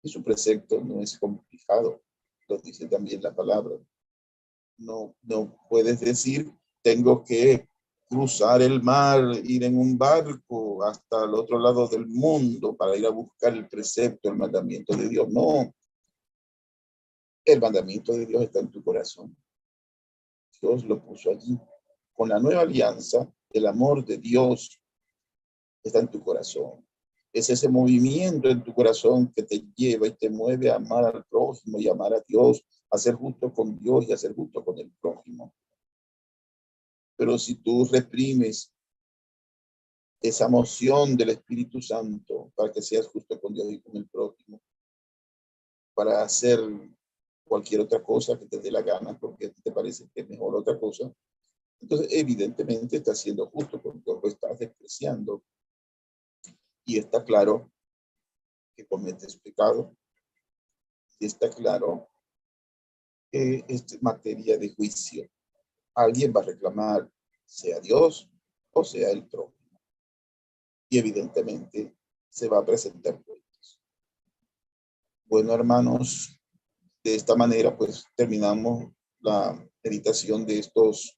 B: Y su precepto no es complicado, lo dice también la palabra. No puedes decir, tengo que cruzar el mar, ir en un barco hasta el otro lado del mundo para ir a buscar el precepto, el mandamiento de Dios. No, el mandamiento de Dios está en tu corazón. Dios lo puso allí. Con la nueva alianza, el amor de Dios está en tu corazón. Es ese movimiento en tu corazón que te lleva y te mueve a amar al prójimo y amar a Dios, a ser justo con Dios y a ser justo con el prójimo. Pero si tú reprimes esa moción del Espíritu Santo para que seas justo con Dios y con el prójimo, para hacer cualquier otra cosa que te dé la gana, porque te parece que es mejor otra cosa, entonces evidentemente estás siendo justo con Dios, lo estás despreciando y está claro que cometes pecado y está claro que es materia de juicio. Alguien va a reclamar, sea Dios o sea el prójimo, y evidentemente se va a presentar cuentas. Bueno, hermanos, de esta manera, pues terminamos la meditación de estos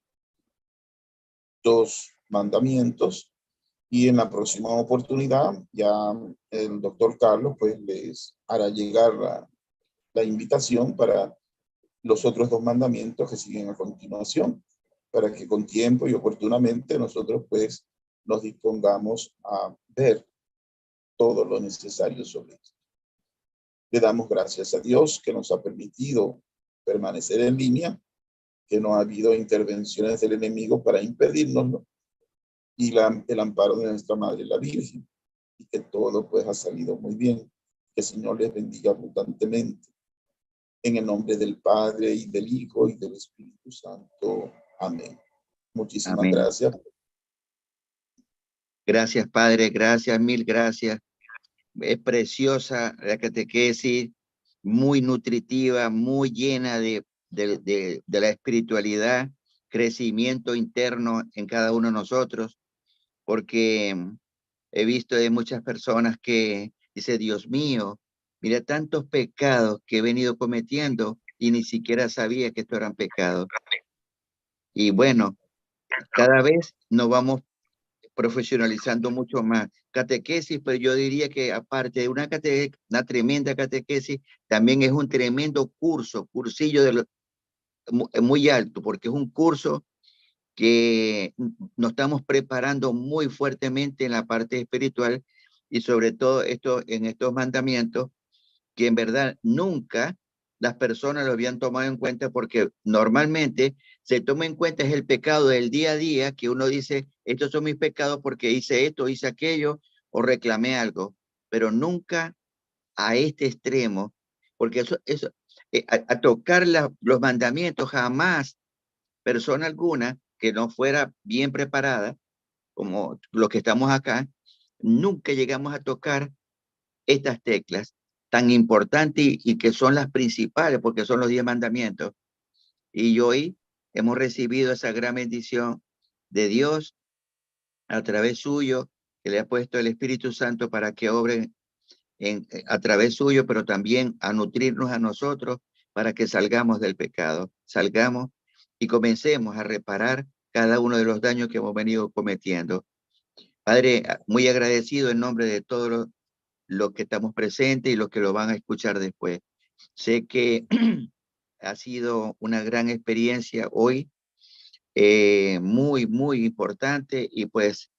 B: dos mandamientos y en la próxima oportunidad ya el doctor Carlos pues les hará llegar la invitación para los otros dos mandamientos que siguen a continuación, para que con tiempo y oportunamente nosotros pues nos dispongamos a ver todo lo necesario sobre esto. Le damos gracias a Dios que nos ha permitido permanecer en línea, que no ha habido intervenciones del enemigo para impedirnoslo, y el amparo de nuestra Madre la Virgen, y que todo pues ha salido muy bien. Que el Señor les bendiga abundantemente. En el nombre del Padre, y del Hijo, y del Espíritu Santo. Amén. Muchísimas
A: Amén.
B: gracias.
A: Gracias, Padre. Gracias, mil gracias. Es preciosa la catequesis, muy nutritiva, muy llena de la espiritualidad, crecimiento interno en cada uno de nosotros, porque he visto de muchas personas que dice, Dios mío, mira tantos pecados que he venido cometiendo y ni siquiera sabía que estos eran pecados. Y bueno, cada vez nos vamos profesionalizando mucho más. Catequesis, pero yo diría que aparte de una tremenda catequesis, también es un tremendo cursillo muy alto, porque es un curso que nos estamos preparando muy fuertemente en la parte espiritual y sobre todo en estos mandamientos que en verdad nunca las personas lo habían tomado en cuenta, porque normalmente se toma en cuenta es el pecado del día a día, que uno dice, estos son mis pecados porque hice esto, hice aquello o reclamé algo, pero nunca a este extremo, porque eso a tocar los mandamientos, jamás persona alguna que no fuera bien preparada, como los que estamos acá, nunca llegamos a tocar estas teclas tan importantes y que son las principales, porque son los 10 mandamientos. Y hoy hemos recibido esa gran bendición de Dios a través suyo, que le ha puesto el Espíritu Santo para que obre a través suyo, pero también a nutrirnos a nosotros para que salgamos del pecado, salgamos y comencemos a reparar cada uno de los daños que hemos venido cometiendo. Padre, muy agradecido en nombre de todos los que estamos presentes y los que lo van a escuchar después. Sé que ha sido una gran experiencia hoy, muy, muy importante, y pues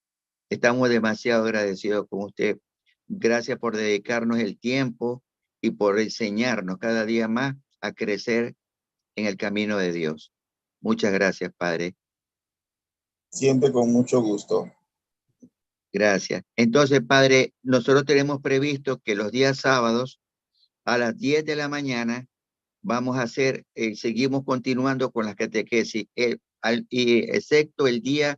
A: estamos demasiado agradecidos con usted. Gracias por dedicarnos el tiempo y por enseñarnos cada día más a crecer en el camino de Dios. Muchas gracias, Padre.
B: Siempre con mucho gusto.
A: Gracias. Entonces, Padre, nosotros tenemos previsto que los días sábados a las 10 de la mañana vamos a hacer, seguimos continuando con las catequesis, y excepto el día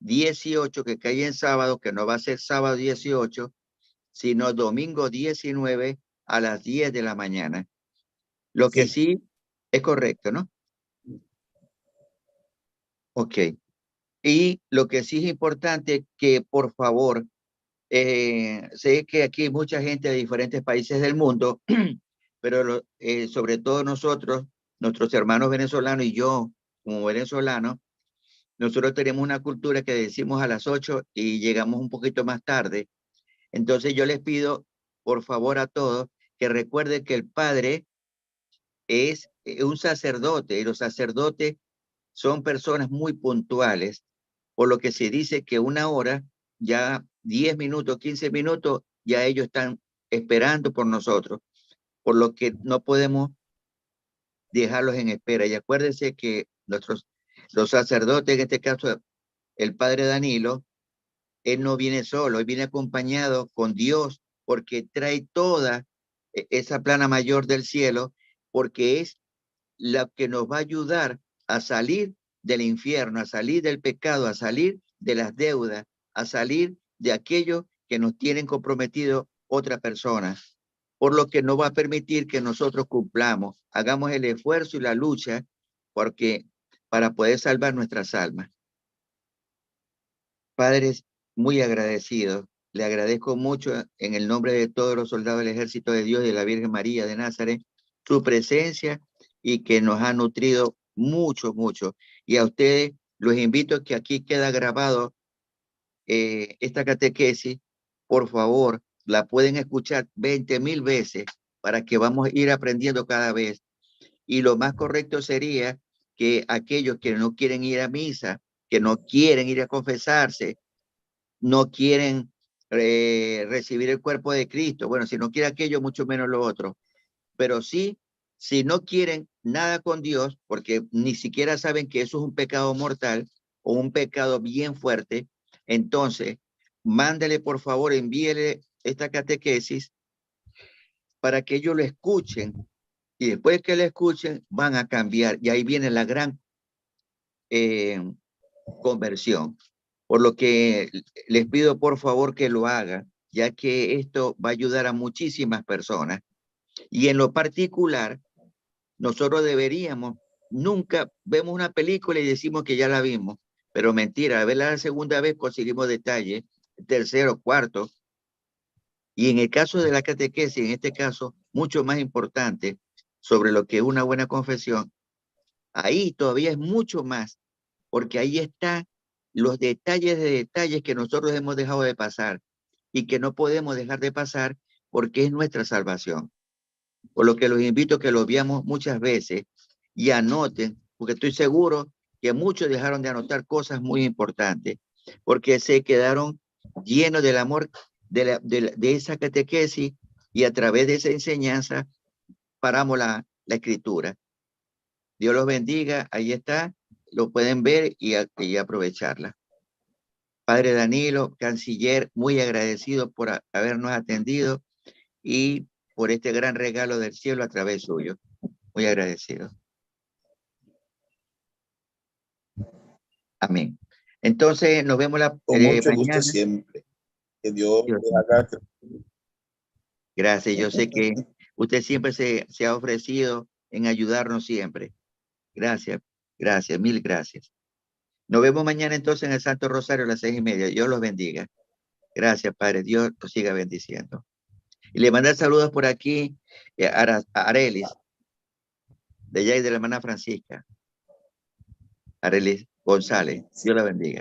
A: 18 que cae en sábado, que no va a ser sábado 18, sino domingo 19 a las 10 de la mañana. Lo que
B: Sí,
A: sí es correcto, ¿no? Ok. Y lo que sí es importante que, por favor, sé que aquí hay mucha gente de diferentes países del mundo, pero sobre todo nosotros, nuestros hermanos venezolanos y yo como venezolano, nosotros tenemos una cultura que decimos a las 8 y llegamos un poquito más tarde. Entonces yo les pido, por favor, a todos que recuerden que el Padre es un sacerdote, y los sacerdotes son personas muy puntuales, por lo que se dice que una hora, ya 10 minutos, 15 minutos, ya ellos están esperando por nosotros, por lo que no podemos dejarlos en espera. Y acuérdense que los sacerdotes, en este caso el padre Danilo, él no viene solo, él viene acompañado con Dios, porque trae toda esa plana mayor del cielo, porque es la que nos va a ayudar a salir del infierno, a salir del pecado, a salir de las deudas, a salir de aquello que nos tienen comprometido otra persona, por lo que no va a permitir que nosotros cumplamos, hagamos el esfuerzo y la lucha porque para poder salvar nuestras almas. Padres, muy agradecidos. Le agradezco mucho en el nombre de todos los soldados del ejército de Dios y de la Virgen María de Nazaret su presencia, y que nos ha nutrido mucho, mucho. Y a ustedes los invito a que aquí queda grabado esta catequesis. Por favor, la pueden escuchar 20,000 veces para que vamos a ir aprendiendo cada vez. Y lo más correcto sería que aquellos que no quieren ir a misa, que no quieren ir a confesarse, no quieren recibir el cuerpo de Cristo. Bueno, si no quiere aquello, mucho menos lo otro. Pero sí, si no quieren nada con Dios, porque ni siquiera saben que eso es un pecado mortal o un pecado bien fuerte, entonces mándele, por favor, envíele esta catequesis para que ellos lo escuchen, y después que lo escuchen van a cambiar, y ahí viene la gran eh, conversión. Por lo que les pido por favor que lo hagan, ya que esto va a ayudar a muchísimas personas. Y en lo particular, nosotros deberíamos, nunca vemos una película y decimos que ya la vimos, pero mentira, a verla la segunda vez conseguimos detalles, tercero, cuarto. Y en el caso de la catequesis, en este caso, mucho más importante, sobre lo que es una buena confesión, ahí todavía es mucho más, porque ahí están los detalles de detalles que nosotros hemos dejado de pasar y que no podemos dejar de pasar porque es nuestra salvación. Por lo que los invito a que lo veamos muchas veces y anoten, porque estoy seguro que muchos dejaron de anotar cosas muy importantes, porque se quedaron llenos del amor de esa catequesis, y a través de esa enseñanza paramos la escritura. Dios los bendiga, ahí está, lo pueden ver y aprovecharla. Padre Danilo, canciller, muy agradecido por habernos atendido y por este gran regalo del cielo a través suyo. Muy agradecido. Amén. Entonces, nos vemos
B: Con mucho gusto
A: mañana.
B: siempre. Que Dios
A: Dios
B: le
A: mío.
B: haga.
A: Gracias. Yo sé que usted siempre se ha ofrecido en ayudarnos siempre. Gracias. Gracias. Mil gracias. Nos vemos mañana entonces en el Santo Rosario a las 6:30. Dios los bendiga. Gracias, Padre. Dios los siga bendiciendo. Y le mandar saludos por aquí a Arelis, de allá y de la hermana Francisca. Arelis González. Dios la bendiga.